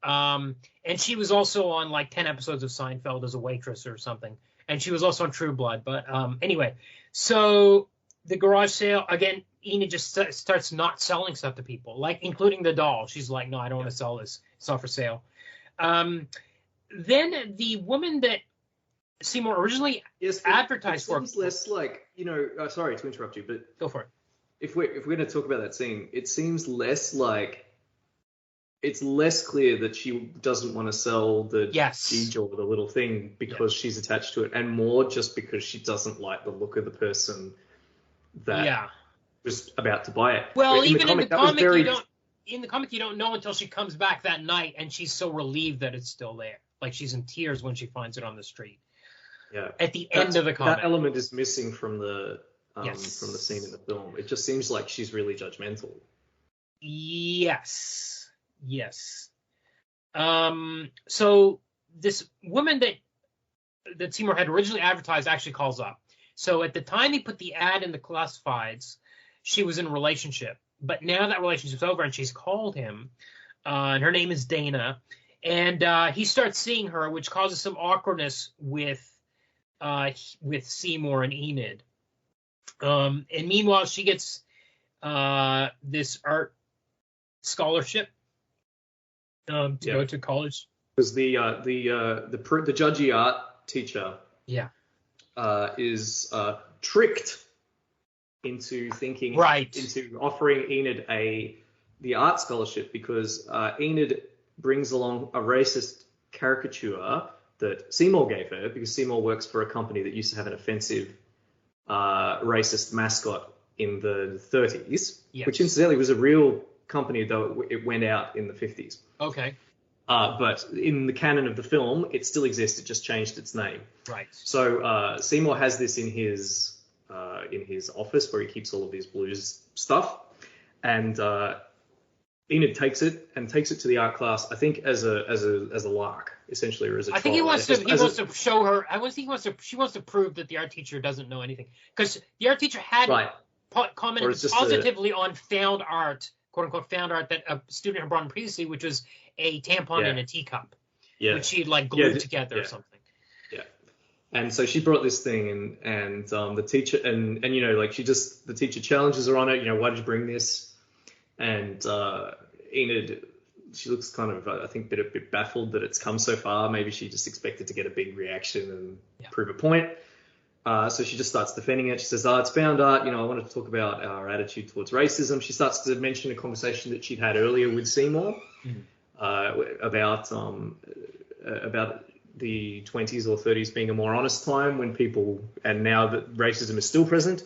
and she was also on like 10 episodes of Seinfeld as a waitress or something, and she was also on True Blood. But anyway, so the garage sale again. Enid just starts not selling stuff to people, like including the doll. She's like, no, I don't want to sell this. It's not for sale. Then the woman that Seymour originally advertised for. It seems less like, sorry to interrupt you, but go for it. If we're going to talk about that scene, it seems less like it's less clear that she doesn't want to sell the G or the little thing because she's attached to it, and more just because she doesn't like the look of the person that was about to buy it. Well, even in the comic, you don't know until she comes back that night, and she's so relieved that it's still there. Like she's in tears when she finds it on the street. Yeah. At the end of the comic, that element is missing from the scene in the film. It just seems like she's really judgmental. Yes. So this woman that Seymour had originally advertised actually calls up. So at the time he put the ad in the classifieds, she was in a relationship. But now that relationship's over and she's called him, and her name is Dana, and he starts seeing her, which causes some awkwardness with Seymour and Enid. And meanwhile, she gets this art scholarship to go to college. Because the judgy art teacher is tricked into thinking into offering Enid the art scholarship because Enid brings along a racist caricature that Seymour gave her because Seymour works for a company that used to have an offensive racist mascot in the 30s, which incidentally was a real company, though it went out in the 50s. Okay. But in the canon of the film, it still exists. It just changed its name. Right. So Seymour has this in his office where he keeps all of his blues stuff, and Enid takes it to the art class. I think as a lark, essentially, or as a troll. I think he wants to show her. She wants to prove that the art teacher doesn't know anything because the art teacher had commented positively on found art, quote unquote found art that a student had brought in previously, which was a tampon in a teacup, which she'd like glued together or something. Yeah. And so she brought this thing, and the teacher, and the teacher challenges her on it. Why did you bring this? And Enid, she looks kind of, I think, a bit baffled that it's come so far. Maybe she just expected to get a big reaction and prove a point. So she just starts defending it. She says, it's found art. I wanted to talk about our attitude towards racism. She starts to mention a conversation that she'd had earlier with Seymour about the 20s or 30s being a more honest time when people, and now that racism is still present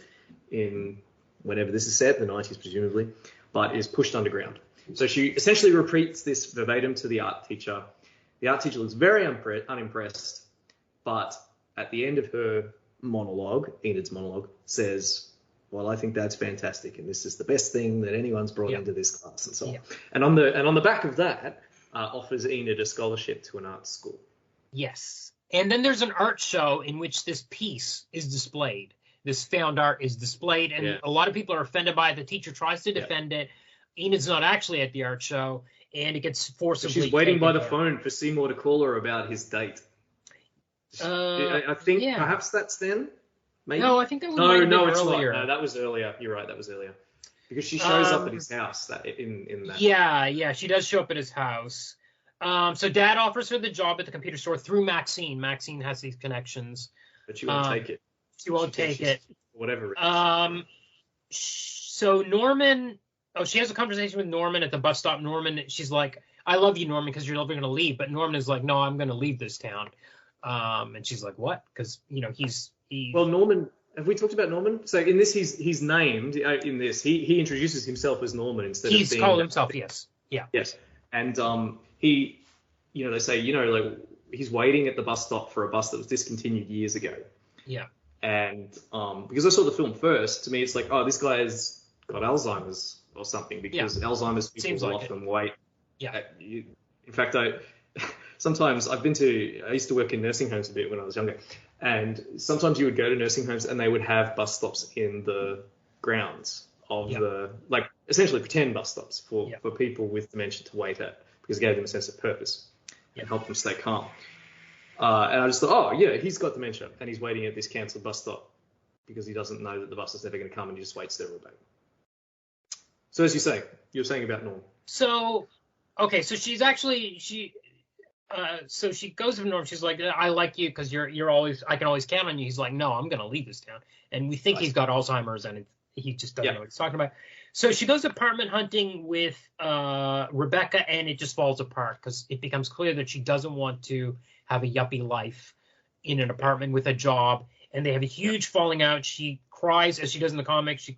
in whenever this is set, the 90s presumably, but is pushed underground. So she essentially repeats this verbatim to the art teacher. The art teacher looks very unimpressed, but at the end of her monologue, Enid's monologue, says, well, I think that's fantastic, and this is the best thing that anyone's brought into this class, and so on. And on the back of that, offers Enid a scholarship to an art school. Yes. And then there's an art show in which this piece is displayed. This found art is displayed, and a lot of people are offended by it. The teacher tries to defend it. Enid's not actually at the art show, and it gets forcibly. She's waiting by the phone for Seymour to call her about his date. I think perhaps that's then. Maybe? No, I think that was earlier. No, that was earlier. You're right, that was earlier. Because she shows up at his house in that. Yeah, she does show up at his house. So Dad offers her the job at the computer store through Maxine. Maxine has these connections. But she won't take it. She won't take it. Whatever. So Norman, she has a conversation with Norman at the bus stop. Norman, she's like, I love you, Norman, because you're never going to leave. But Norman is like, no, I'm going to leave this town. And she's like, what? Because, he's. Well, Norman, have we talked about Norman? So in this, he's named, in this, he introduces himself as Norman instead of being. He's called himself, yes. Yeah. Yes. And he, they say, like, he's waiting at the bus stop for a bus that was discontinued years ago. Yeah. And because I saw the film first, to me, it's like, oh, this guy has got Alzheimer's or something, because Alzheimer's people will often wait. Yeah. In fact, sometimes I used to work in nursing homes a bit when I was younger, and sometimes you would go to nursing homes and they would have bus stops in the grounds of like essentially pretend bus stops for people with dementia to wait at, because it gave them a sense of purpose and helped them stay calm. And I just thought, oh, yeah, he's got dementia and he's waiting at this cancelled bus stop because he doesn't know that the bus is never going to come, and he just waits there all day. So as you were saying about Norm. So, okay, so she's actually, so she goes to Norm. She's like, I like you because you're always, I can always count on you. He's like, no, I'm going to leave this town. And we think he's got Alzheimer's, and he just doesn't know what he's talking about. So she goes apartment hunting with Rebecca, and it just falls apart because it becomes clear that she doesn't want to have a yuppie life in an apartment with a job. And they have a huge falling out. She cries, as she does in the comics.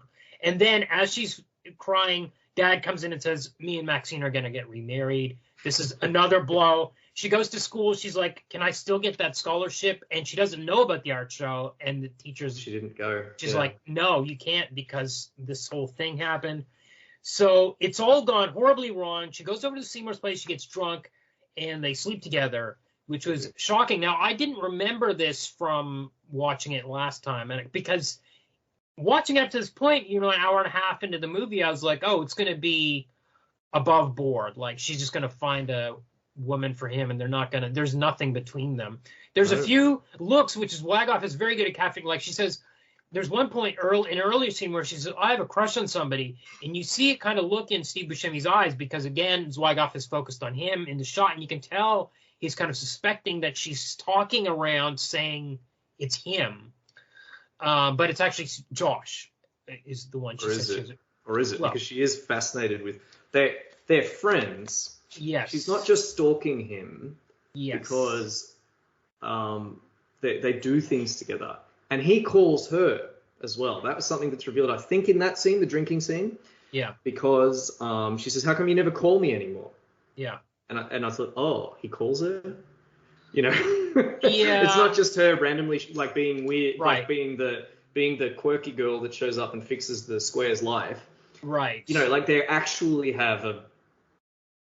And then as she's crying, Dad comes in and says, me and Maxine are going to get remarried. This is another blow. She goes to school. She's like, can I still get that scholarship? And she doesn't know about the art show. And the teachers... She didn't go. She's like, no, you can't, because this whole thing happened. So it's all gone horribly wrong. She goes over to Seymour's place. She gets drunk, and they sleep together, which was shocking. Now, I didn't remember this from watching it last time, and because watching up to this point, an hour and a half into the movie, I was like, oh, it's going to be above board. Like, she's just going to find a woman for him, and there's nothing between them. There's a few looks, which is Zwigoff is very good at capturing. Like, she says, there's one point in an earlier scene where she says, I have a crush on somebody, and you see it kind of look in Steve Buscemi's eyes, because again, Zwigoff is focused on him in the shot, and you can tell he's kind of suspecting that she's talking around saying it's him. But it's actually Josh is the one she says. Or is it? Well, because she is fascinated with... They're friends. Yes. She's not just stalking him. Yes. Because they do things together. And he calls her as well. That was something that's revealed, I think, in that scene, the drinking scene. Yeah. Because she says, how come you never call me anymore? Yeah. And I thought, oh, he calls her? Yeah. It's not just her randomly like being weird, right. like being the quirky girl that shows up and fixes the square's life. Right. Like they actually have a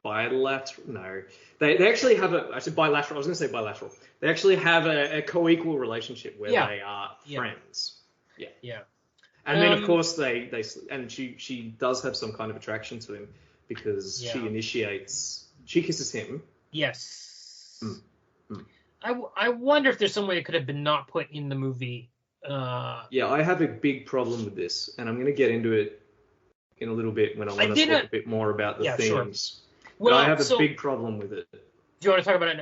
bilateral. No, they actually have I said bilateral. I was going to say bilateral. They actually have a co-equal relationship where they are friends. Yeah. Yeah. And then of course they and she does have some kind of attraction to him because she kisses him. Yes. I wonder if there's some way it could have been not put in the movie. I have a big problem with this, and I'm going to get into it in a little bit when I want to talk a bit more about the themes. Sure. Well, but I have a big problem with it. Do you want to talk about it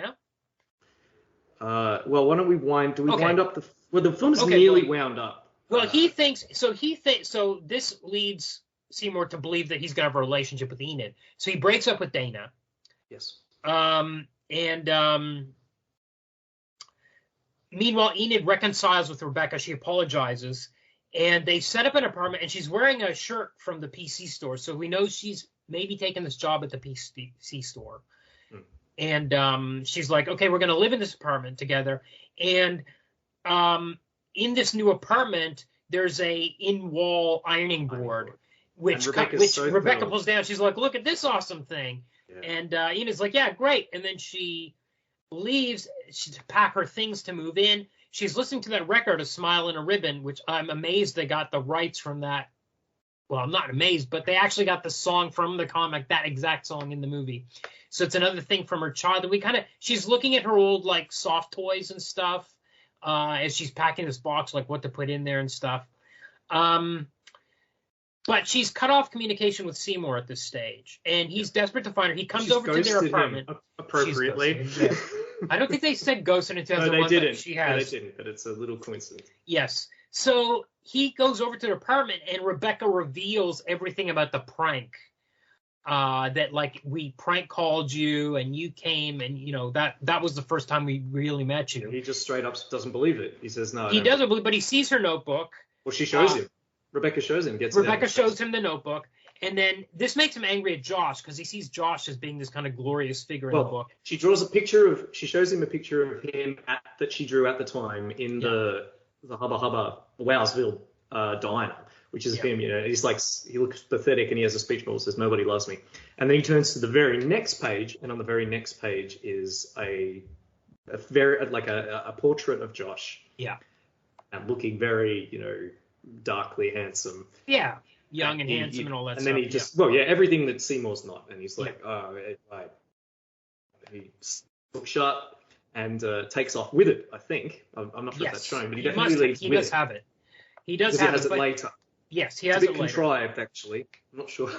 now? Well, why don't we wind up the... Well, the film's nearly wound up. Well, so this leads Seymour to believe that he's going to have a relationship with Enid. So he breaks up with Dana. Yes. Meanwhile, Enid reconciles with Rebecca. She apologizes, and they set up an apartment, and she's wearing a shirt from the PC store, so we know she's maybe taking this job at the PC store. And she's like, okay, we're going to live in this apartment together. And in this new apartment, there's a in-wall ironing board, which Rebecca pulls down. She's like, look at this awesome thing. Yeah. And Enid's like, yeah, great. And then she leaves to pack her things to move in. She's listening to that record, A Smile and a Ribbon, which I'm amazed they got the rights from that. Well, I'm not amazed, but they actually got the song from the comic, that exact song in the movie. So it's another thing from her childhood. She's looking at her old, like, soft toys and stuff as she's packing this box, like what to put in there and stuff. But she's cut off communication with Seymour at this stage, and he's desperate to find her. He comes over to their apartment. Appropriately. I don't think they said ghosted in 2001. No, they didn't. She has. No, they didn't, but it's a little coincidence. Yes. So he goes over to their apartment, and Rebecca reveals everything about the prank. that like we prank called you and you came and that was the first time we really met you. He just straight up doesn't believe it. He says no. He doesn't believe, but he sees her notebook. Well, she shows him. Rebecca shows him. Rebecca shows him the notebook, and then this makes him angry at Josh because he sees Josh as being this kind of glorious figure in the book. She shows him a picture of him that she drew at the time in the Hubba Hubba Wowsville diner, which is him. He's like, he looks pathetic and he has a speech bubble that says nobody loves me. And then he turns to the very next page, and on the very next page is a portrait of Josh. Yeah. And looking very, darkly handsome. Yeah. Young and handsome and all that and stuff. And then he just, everything that Seymour's not. And he's like, he looks shut and takes off with it, I think. I'm not sure if that's shown, but he definitely leaves with it. He does have it. He does have it. He has it later. Yes, he has it later. It's a bit contrived, actually. I'm not sure.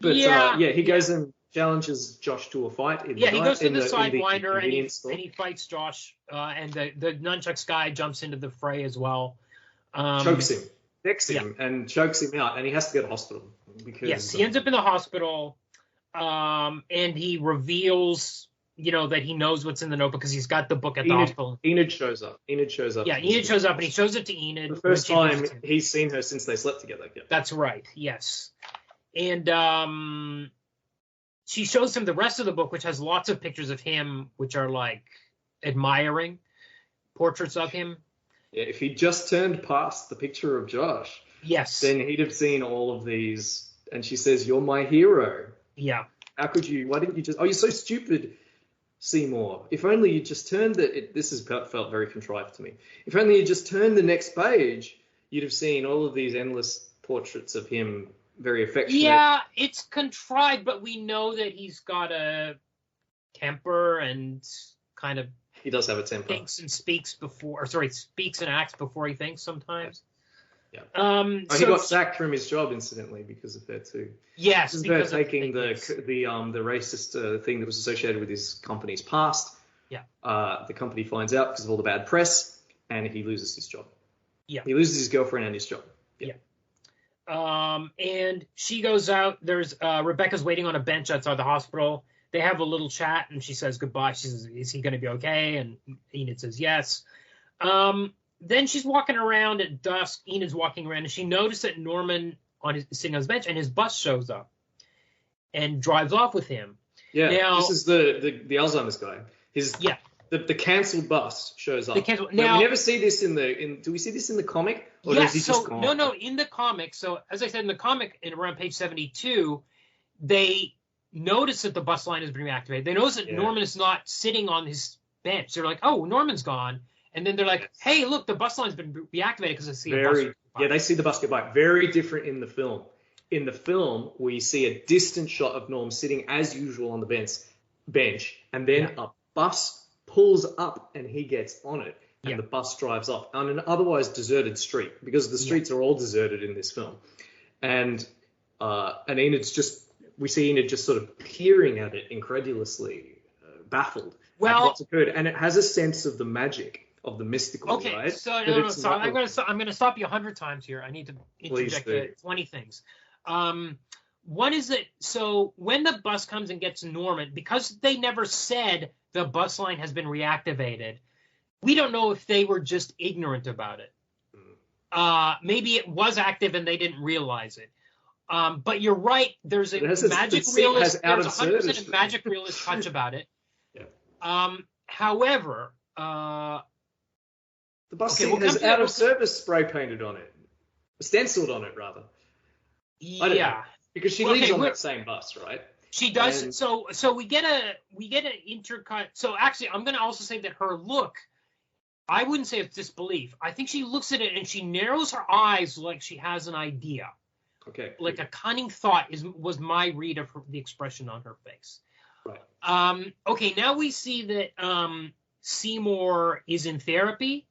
But he goes and challenges Josh to a fight. He goes to the Sidewinder and he fights Josh. And the nunchucks guy jumps into the fray as well. Chokes him. Decks him and chokes him out, and he has to go to hospital. Because, he ends up in the hospital, and he reveals, that he knows what's in the notebook because he's got the book at the hospital. Enid shows up. Yeah, Enid shows up, and he shows it to Enid. The first time he's seen her since they slept together. Yeah. That's right, yes. And she shows him the rest of the book, which has lots of pictures of him, which are, like, admiring portraits of him. Yeah, if he just turned past the picture of Josh, then he'd have seen all of these. And she says, "You're my hero." Yeah. How could you? Why didn't you just? Oh, you're so stupid, Seymour. If only you just turned it. This has felt very contrived to me. If only you just turned the next page, you'd have seen all of these endless portraits of him, very affectionate. Yeah, it's contrived, but we know that he's got a temper and kind of. He does have a temper. Speaks and acts before he thinks sometimes. Yeah. He got sacked from his job, incidentally, because of that too. Yes, this is about taking the racist thing that was associated with his company's past. Yeah. The company finds out because of all the bad press, and he loses his job. Yeah. He loses his girlfriend and his job. Yeah. And she goes out. There's Rebecca's waiting on a bench outside the hospital. They have a little chat, and she says goodbye. She says, "Is he going to be okay?" And Enid says, "Yes." Then she's walking around at dusk. Enid's walking around, and she noticed that Norman sitting on his bench, and his bus shows up and drives off with him. Yeah, now, this is the Alzheimer's guy. The cancelled bus shows up. Now, we never see this do we see this in the comic? Or yes, is he just gone? No, in the comic. So as I said, in the comic, around page 72, they notice that the bus line has been reactivated. They notice that Norman is not sitting on his bench. They're like, "Oh, Norman's gone." And then they're like, "Hey, look, the bus line's been reactivated because I see a bus." Yeah, they see the bus go by. Very different in the film. In the film, we see a distant shot of Norm sitting as usual on the bench, and then a bus pulls up and he gets on it, and the bus drives off on an otherwise deserted street, because the streets are all deserted in this film. And we see Enid just sort of peering at it incredulously, baffled at what's occurred, and it has a sense of the magic. Of the mystical, right? So I'm going to stop you 100 times here. I need to interject 20 things. One is that so when the bus comes and gets Norman, because they never said the bus line has been reactivated, we don't know if they were just ignorant about it. Maybe it was active and they didn't realize it. But you're right. There's a magic realist. There's 100% magic realist touch about it. Yeah. However. The bus scene has out of service spray painted on it, stenciled on it rather. Yeah, because she leaves on that same bus, right? She does. And so we get an intercut. So actually, I'm going to also say that her look, I wouldn't say it's disbelief. I think she looks at it and she narrows her eyes like she has an idea. Okay. Like a cunning thought was my read of the expression on her face. Right. Okay. Now we see that Seymour is in therapy.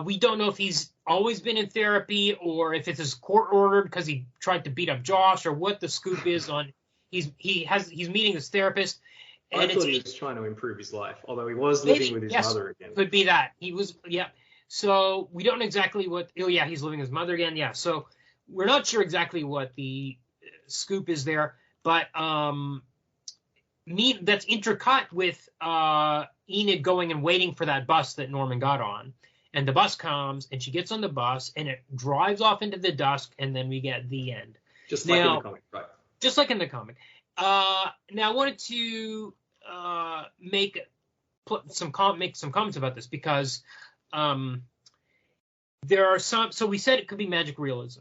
We don't know if he's always been in therapy or if it's court ordered because he tried to beat up Josh, or what the scoop is on. He's meeting his therapist. And I thought he was trying to improve his life, although he was living with his mother again. Could be that he was. Yeah. So we don't know exactly what. Oh yeah, he's living with his mother again. Yeah. So we're not sure exactly what the scoop is there. But that's intercut with Enid going and waiting for that bus that Norman got on. And the bus comes, and she gets on the bus, and it drives off into the dusk, and then we get the end. Just like in the comic, right? Just like in the comic. Now, I wanted to make some comments about this, because there are some. So we said it could be magic realism,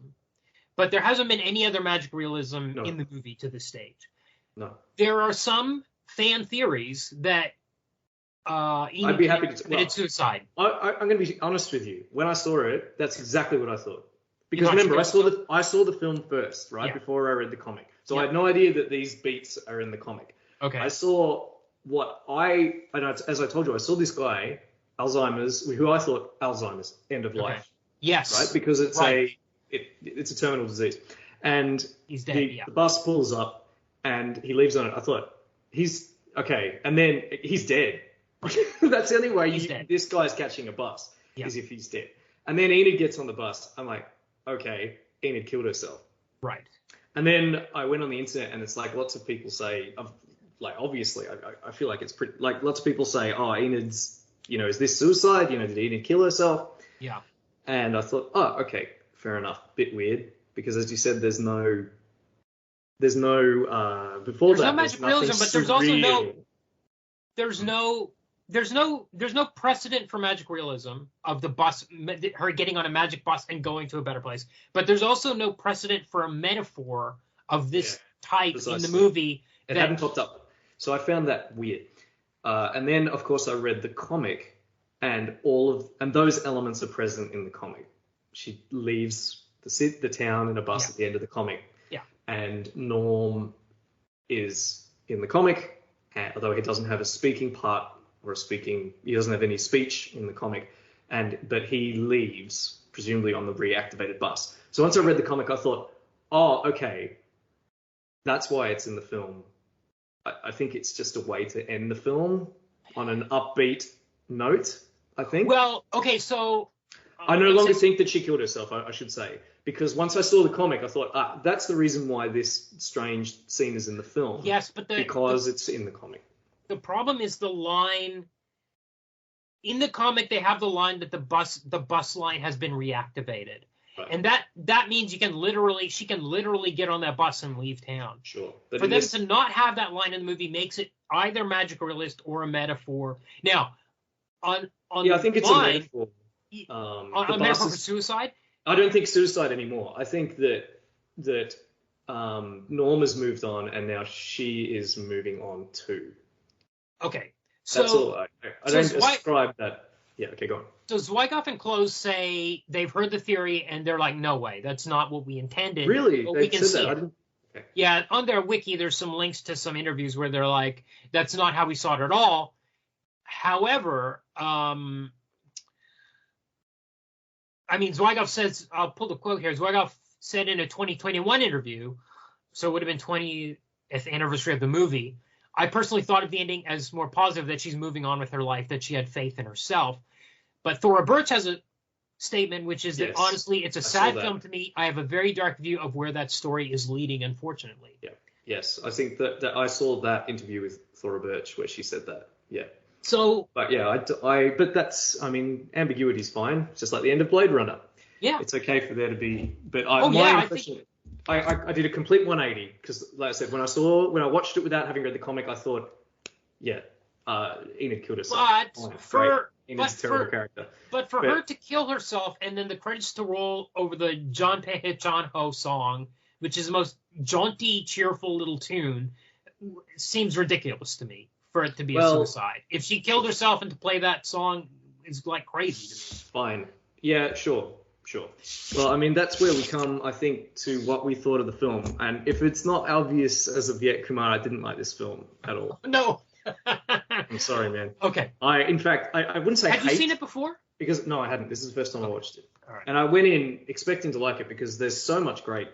but there hasn't been any other magic realism in the movie to this stage. No. There are some fan theories that I'd be happy to committed suicide. I'm going to be honest with you. When I saw it, that's exactly what I thought. Because remember, I saw the film first, right, before I read the comic. So I had no idea that these beats are in the comic. Okay. I saw as I told you, I saw this guy, Alzheimer's, who I thought Alzheimer's, end of life. Yes. Right, because it's it's a terminal disease, and he's dead. The bus pulls up, and he leaves on it. I thought he's okay, and then he's dead. That's the only way this guy's catching a bus is if he's dead. And then Enid gets on the bus. I'm like, okay, Enid killed herself. Right. And then I went on the internet, and it's like lots of people say, like obviously, I feel like it's pretty, like lots of people say, oh, Enid's, is this suicide? Did Enid kill herself? Yeah. And I thought, oh, okay, fair enough. Bit weird, because as you said, there's no before that. There's no magic realism, but there's no precedent for magic realism of the bus, her getting on a magic bus and going to a better place. But there's also no precedent for a metaphor of this type in the movie. It hadn't popped up. So I found that weird. And then, of course, I read the comic, and those elements are present in the comic. She leaves the town in a bus at the end of the comic. Yeah. And Norm is in the comic, although he doesn't have a speaking part, he doesn't have any speech in the comic, but he leaves, presumably on the reactivated bus. So once I read the comic, I thought, oh, okay, that's why it's in the film. I think it's just a way to end the film on an upbeat note, I think. Well, okay, so... I no longer think that she killed herself, I should say, because once I saw the comic, I thought, that's the reason why this strange scene is in the film. Yes, but because it's in the comic. The problem is the line in the comic. They have the line that the bus line has been reactivated, right. And that means she can literally get on that bus and leave town. Sure. But for them to not have that line in the movie makes it either magic realist or a metaphor. Now, I think it's a metaphor. A metaphor for suicide. I don't think suicide anymore. I think that Norm has moved on, and now she is moving on too. Okay, that's all. I don't describe that. Yeah, okay, go on. So Zwigoff and Clowes say they've heard the theory, and they're like, no way, that's not what we intended. Really? But they said that? I didn't... Okay. Yeah, on their wiki, there's some links to some interviews where they're like, that's not how we saw it at all. However, Zwigoff says, I'll pull the quote here. Zwigoff said in a 2021 interview, so it would have been 20th anniversary of the movie, I personally thought of the ending as more positive, that she's moving on with her life, that she had faith in herself. But Thora Birch has a statement, which is that honestly, it's a sad film to me. I have a very dark view of where that story is leading, unfortunately. Yeah. Yes, I think that I saw that interview with Thora Birch where she said that. Yeah. So. But yeah, but that's, ambiguity is fine. It's just like the end of Blade Runner. Yeah. It's okay for there to be, but I did a complete 180 because, like I said, when I watched it without having read the comic, I thought, Enid killed herself. Enid's a terrible character. But for her to kill herself and then the credits to roll over the John Pe Chan Ho song, which is the most jaunty, cheerful little tune, seems ridiculous to me for it to be a suicide. If she killed herself and to play that song is like crazy to me. Fine. Yeah, sure. Well, that's where we come, I think, to what we thought of the film. And if it's not obvious as of yet, Kumar, I didn't like this film at all. No. I'm sorry, man. Okay. I wouldn't say Had you seen it before? Because no, I hadn't. This is the first time I watched it. All right. And I went in expecting to like it because there's so much great.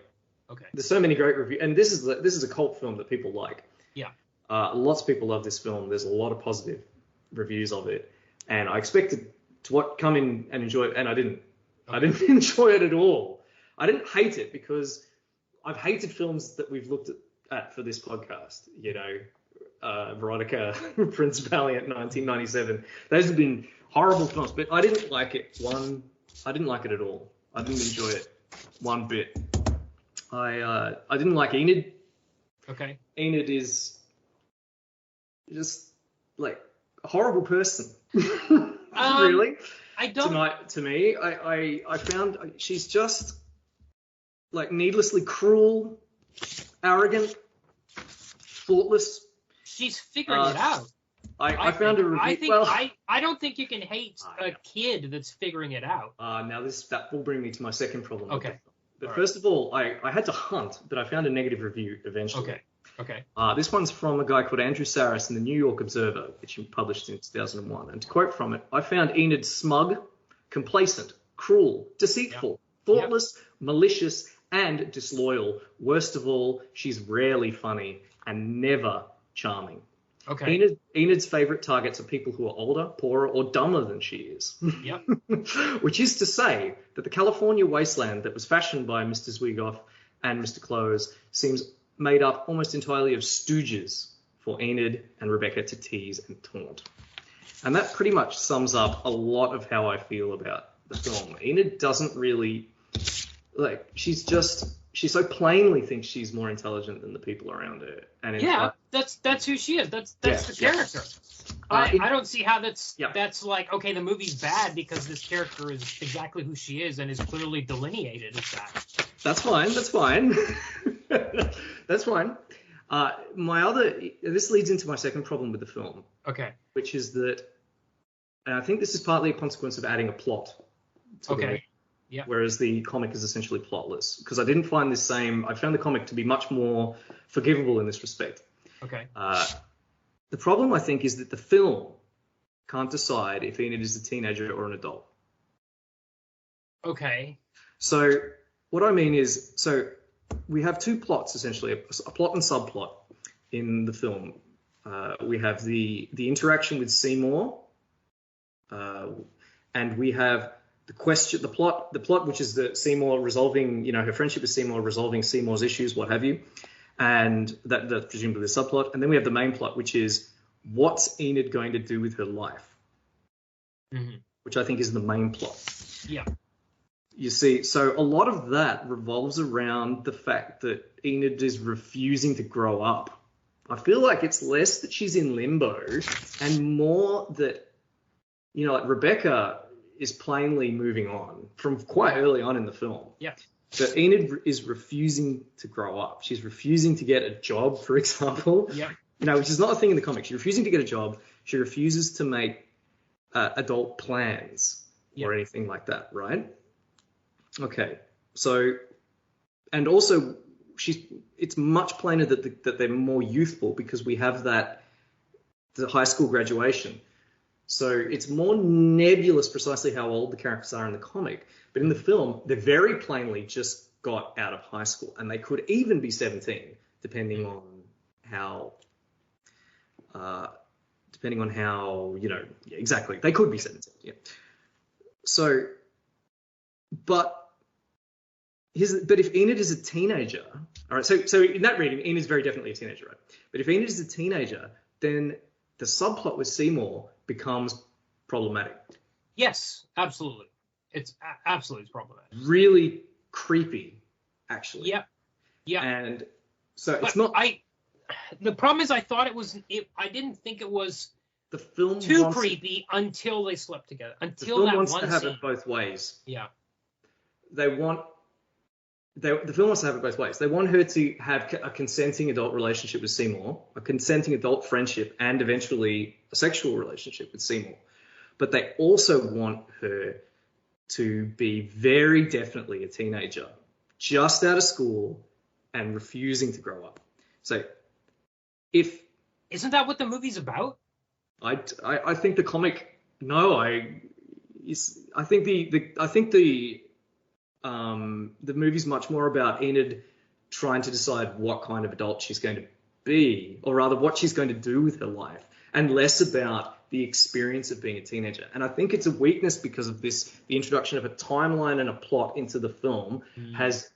Okay. There's so many great reviews, and this is a cult film that people like. Yeah. Lots of people love this film. There's a lot of positive reviews of it, and I expected to come in and enjoy it, and I didn't. Okay. I didn't enjoy it at all. I didn't hate it because I've hated films that we've looked at at for this podcast. Veronica, Prince Valiant, 1997. Those have been horrible films, but I didn't like it. I didn't like it at all. I didn't enjoy it one bit. I didn't like Enid. Okay. Enid is just like a horrible person. Really. I don't. To me, I found she's just like needlessly cruel, arrogant, thoughtless. She's figuring it out. I found a review. I don't think you can hate a kid that's figuring it out. Now that will bring me to my second problem. Okay. But first of all, I had to hunt, but I found a negative review eventually. Okay. This one's from a guy called Andrew Saris in the New York Observer, which he published in 2001. And to quote from it, I found Enid smug, complacent, cruel, deceitful, thoughtless, malicious, and disloyal. Worst of all, she's rarely funny and never charming. Okay. Enid's favorite targets are people who are older, poorer, or dumber than she is. Yep. Which is to say that the California wasteland that was fashioned by Mr. Zwigoff and Mr. Clowes seems made up almost entirely of stooges for Enid and Rebecca to tease and taunt. And that pretty much sums up a lot of how I feel about the film. Enid doesn't really, she so plainly thinks she's more intelligent than the people around her. And that's who she is. That's the character. I don't see how that's like, okay, the movie's bad because this character is exactly who she is and is clearly delineated as that. That's fine. That's fine. This leads into my second problem with the film. Okay. Which is that, and I think this is partly a consequence of adding a plot to the movie. Yeah. Whereas the comic is essentially plotless, because I didn't find I found the comic to be much more forgivable in this respect. Okay. The problem, I think, is that the film can't decide if Enid is a teenager or an adult. Okay. So what I mean is, we have two plots, essentially, a plot and subplot in the film. We have the interaction with Seymour, and we have the plot, which is that Seymour resolving, her friendship with Seymour, resolving Seymour's issues, what have you, and that's presumably the subplot. And then we have the main plot, which is what's Enid going to do with her life, which I think is the main plot. Yeah. You see, so a lot of that revolves around the fact that Enid is refusing to grow up. I feel like it's less that she's in limbo and more that, Rebecca is plainly moving on from quite early on in the film. Yeah. But Enid is refusing to grow up. She's refusing to get a job, for example. Yeah. Which is not a thing in the comics. She's refusing to get a job. She refuses to make adult plans or anything like that, right? Okay. So, and also, it's much plainer that they're more youthful because we have the high school graduation. So it's more nebulous precisely how old the characters are in the comic. But in the film, they very plainly just got out of high school. And they could even be 17, depending on how, exactly. They could be 17, yeah. So, but if Enid is a teenager, all right, so in that reading, Enid is very definitely a teenager, right? But if Enid is a teenager, then the subplot with Seymour becomes problematic. Yes, absolutely. It's problematic. Really creepy, actually. Yep. Yeah. And so but it's not. The problem is, I thought it was. I didn't think it was. The film too creepy until they slept together. Until the film that wants one to have scene. it both ways. Yeah. The film wants to have it both ways. They want her to have a consenting adult relationship with Seymour, a consenting adult friendship, and eventually a sexual relationship with Seymour. But they also want her to be very definitely a teenager, just out of school and refusing to grow up. So isn't that what the movie's about? I think the comic. No, I think the movie's much more about Enid trying to decide what kind of adult she's going to be, or rather what she's going to do with her life, and less about the experience of being a teenager. And I think it's a weakness because of this. The introduction of a timeline and a plot into the film has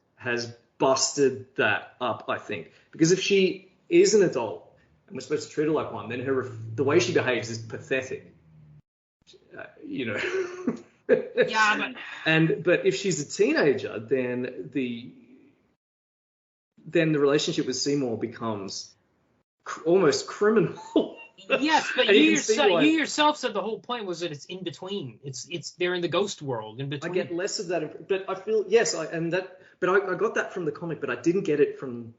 busted that up, I think. Because if she is an adult and we're supposed to treat her like one, then the way she behaves is pathetic. You know. Yeah, but if she's a teenager, then the relationship with Seymour becomes almost criminal. Yes, but And you you yourself said the whole point was that it's in between. It's they're in the ghost world in between. I get less of that, but I feel I got that from the comic, but I didn't get it from.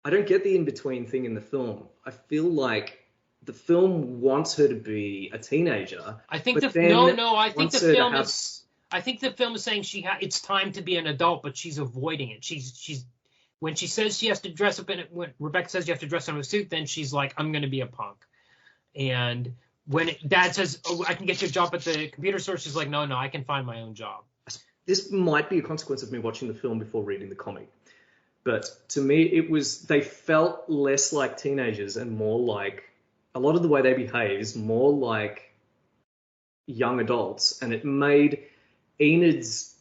I don't get the in between thing in the film. I feel like the film wants her to be a teenager. I think I think the film is saying it's time to be an adult, but she's avoiding it. She's when she says she has to dress up in it, when Rebecca says you have to dress up in a suit, then she's like, I'm going to be a punk. And when Dad says, oh, I can get you a job at the computer store, she's like, no, I can find my own job. This might be a consequence of me watching the film before reading the comic. But to me, they felt less like teenagers and more like, a lot of the way they behave is more like young adults. And it made Enid's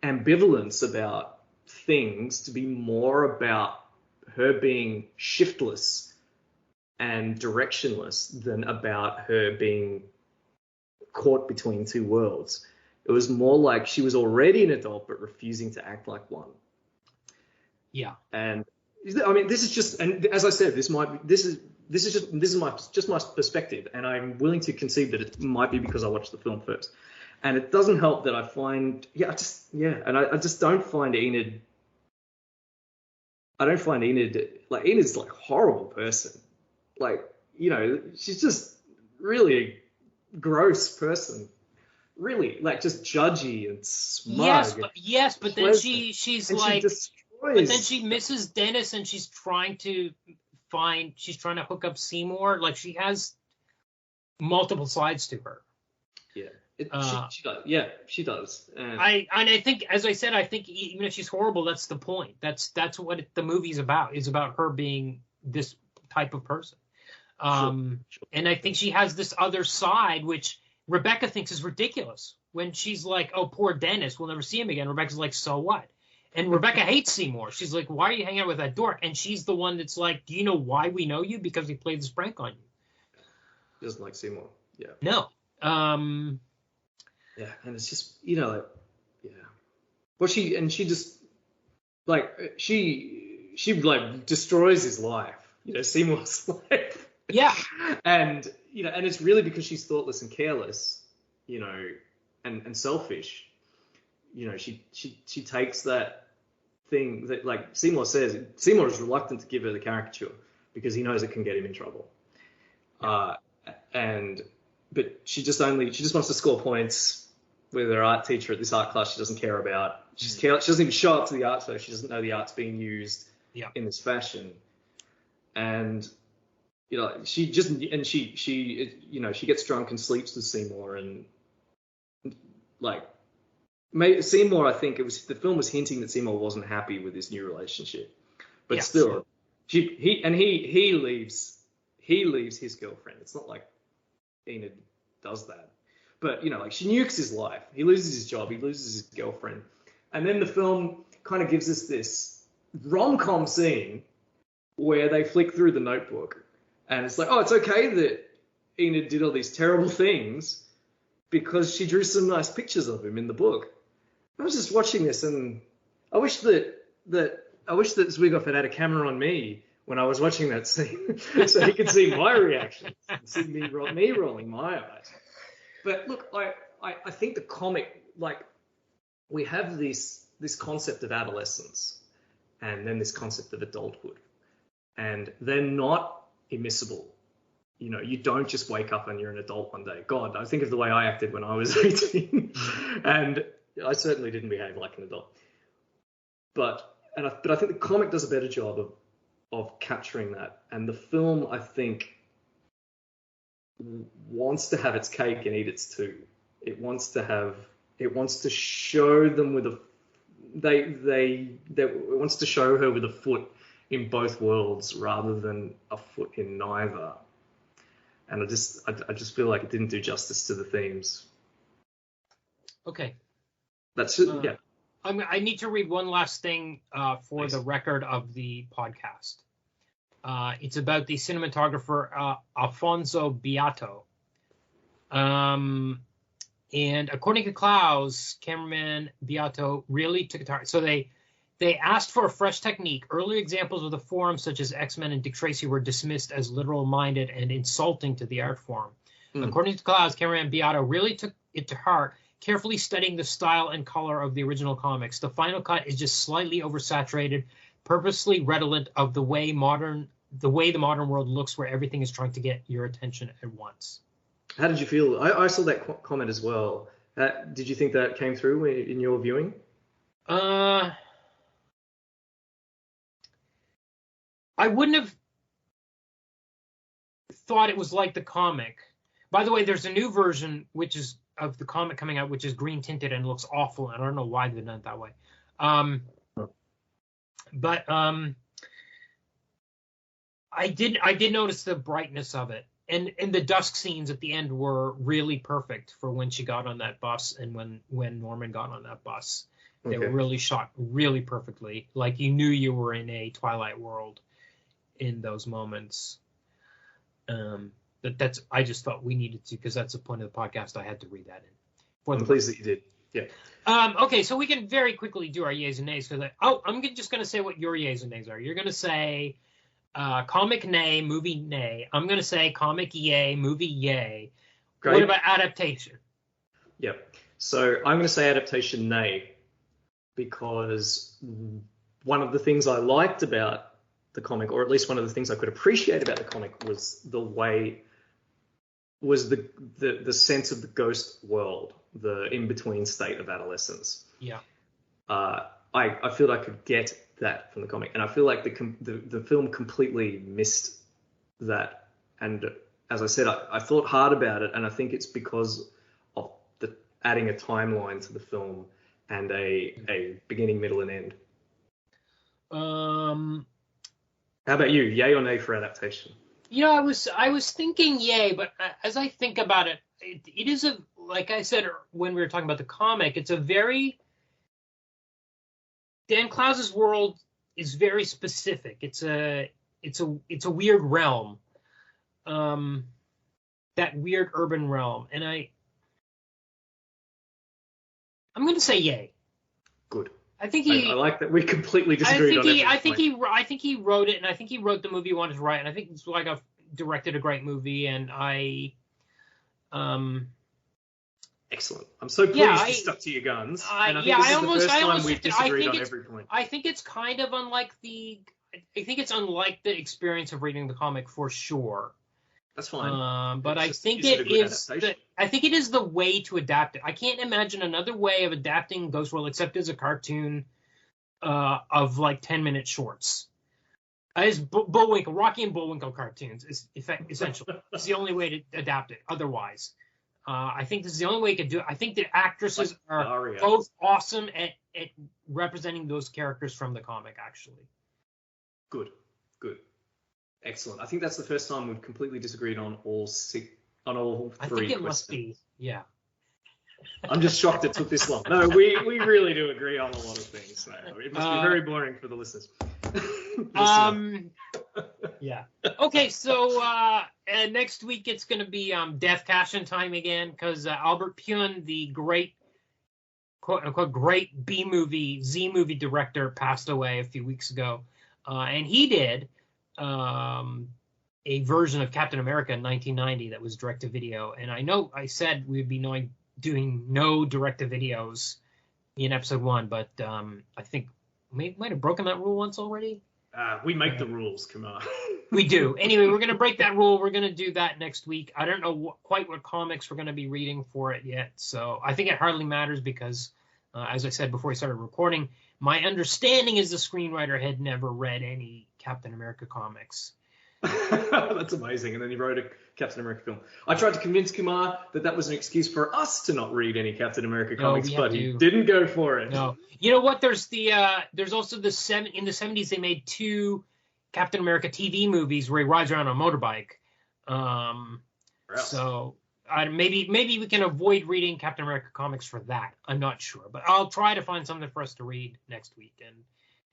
ambivalence about things to be more about her being shiftless and directionless than about her being caught between two worlds. It was more like she was already an adult but refusing to act like one. Yeah. And I mean, this is just, and as I said, this is just my perspective, and I'm willing to concede that it might be because I watched the film first. And it doesn't help that I find, I just don't find Enid. I don't find Enid, like, Enid's like a horrible person. Like, you know, she's just really a gross person. Really, like, just judgy and smug. Yes, but then she's like, but then she misses Dennis and she's trying to hook up Seymour. Like, she has multiple sides to her. Yeah. She does. Yeah, she does. I think, as I said, I think even if she's horrible, that's the point. That's what the movie's about. Is about her being this type of person. Sure. And I think she has this other side, which Rebecca thinks is ridiculous. When she's like, "Oh, poor Dennis, we'll never see him again." Rebecca's like, "So what?" And Rebecca hates Seymour. She's like, "Why are you hanging out with that dork?" And she's the one that's like, "Do you know why we know you? Because we played this prank on you." She doesn't like Seymour. Yeah. No. Yeah, and it's just, you know, like, yeah. Well, she just, like, she like destroys his life. You know, Seymour's life. Yeah. And, you know, and it's really because she's thoughtless and careless, you know, and selfish. You know, she takes that thing that, like Seymour says, Seymour is reluctant to give her the caricature because he knows it can get him in trouble. Yeah. But she just wants to score points with her art teacher at this art class she doesn't care about. She doesn't even show up to the art show. She doesn't know the art's being used in this fashion. And, you know, she gets drunk and sleeps with Seymour, and, like, Seymour, I think the film was hinting that Seymour wasn't happy with this new relationship, but still, he leaves his girlfriend. It's not like Enid does that, but, you know, like, she nukes his life. He loses his job. He loses his girlfriend, and then the film kind of gives us this rom-com scene where they flick through the notebook, and it's like, oh, it's okay that Enid did all these terrible things because she drew some nice pictures of him in the book. I was just watching this, and I wish that Zwigoff had a camera on me when I was watching that scene, so he could see my reaction, see me rolling my eyes. But look, I think the comic, like, we have this concept of adolescence, and then this concept of adulthood, and they're not immiscible. You know, you don't just wake up and you're an adult one day. God, I think of the way I acted when I was 18, and I certainly didn't behave like an adult. But I think the comic does a better job of capturing that, and the film, I think, wants to have its cake and eat its too. It wants to show them with it wants to show her with a foot in both worlds rather than a foot in neither. And I just feel like it didn't do justice to the themes. Okay. That's it. Yeah. I need to read one last thing for Nice. the record of the podcast. It's about the cinematographer Alfonso Beato. And according to Clowes, cameraman Beato really took it to heart. So they asked for a fresh technique. Early examples of the form, such as X-Men and Dick Tracy, were dismissed as literal-minded and insulting to the art form. According to Clowes, cameraman Beato really took it to heart, carefully studying the style and color of the original comics. The final cut is just slightly oversaturated, purposely redolent of the way the modern world looks, where everything is trying to get your attention at once. How did you feel? I saw that comment as well. Did you think that came through in your viewing? I wouldn't have thought it was like the comic. By the way, there's a new version of the comic coming out, which is green tinted and looks awful, and I don't know why they've done it that way. But I did notice the brightness of it. And the dusk scenes at the end were really perfect for when she got on that bus and when Norman got on that bus. They were really shot really perfectly. Like you knew you were in a Twilight world in those moments. I just thought we needed to, because that's the point of the podcast. I had to read that in. I'm pleased that you did. Yeah. Okay, so we can very quickly do our yays and nays. I'm just going to say what your yays and nays are. You're going to say comic nay, movie nay. I'm going to say comic yay, movie yay. Great. What about adaptation? Yep. So I'm going to say adaptation nay, because one of the things I liked about the comic, or at least one of the things I could appreciate about the comic, was the sense of the ghost world, the in-between state of adolescence. Yeah. I feel I could get that from the comic, and I feel like the film completely missed that. And as I said, I thought hard about it, and I think it's because of adding a timeline to the film and a beginning, middle, and end. How about you? Yay or nay for adaptation? I was thinking yay, but as I think about it, it is like I said when we were talking about the comic, it's a very Dan Clowes' world is very specific. It's a weird realm, that weird urban realm, and I'm going to say yay. Good. I think I like that we completely disagreed on it. I think he wrote it, and I think he wrote the movie he wanted to write, and I think Zwigoff directed a great movie, and Excellent. I'm so pleased you stuck to your guns. I think this is the first time we've disagreed on every point. I think it's kind of unlike the experience of reading the comic for sure. That's fine. But I think it is the way to adapt it. I can't imagine another way of adapting Ghost World except as a cartoon of like 10-minute shorts. As Bullwinkle, Rocky and Bullwinkle cartoons is essentially. It's the only way to adapt it. Otherwise, I think this is the only way you could do it. I think the actresses are both awesome at representing those characters from the comic, actually. Good. Excellent. I think that's the first time we've completely disagreed on all three. I think it must be, yeah. I'm just shocked it took this long. No, we really do agree on a lot of things. So it must be very boring for the listeners. Yeah. Okay, so next week it's going to be Death Cash-In time again, because Albert Pyun, the great, quote-unquote, great B-movie, Z-movie director, passed away a few weeks ago. And he did a version of Captain America in 1990 that was direct-to-video. And I know I said we'd be doing no direct-to-videos in episode 1, but I think we might have broken that rule once already. We make the rules, Kumar. We do. Anyway, we're going to break that rule. We're going to do that next week. I don't know quite what comics we're going to be reading for it yet. So I think it hardly matters because, as I said before we started recording, my understanding is the screenwriter had never read any Captain America comics. That's amazing. And then he wrote a Captain America film. I tried to convince Kumar that was an excuse for us to not read any Captain America comics, but he didn't go for it. No. You know what? There's also in the 70s they made 2 Captain America TV movies where he rides around on a motorbike. So maybe we can avoid reading Captain America comics for that. I'm not sure, but I'll try to find something for us to read next week and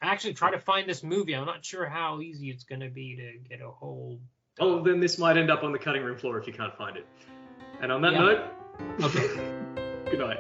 actually try to find this movie. I'm not sure how easy it's going to be to get a hold. Oh, then this might end up on the cutting room floor if you can't find it. And on that note, okay. Good night.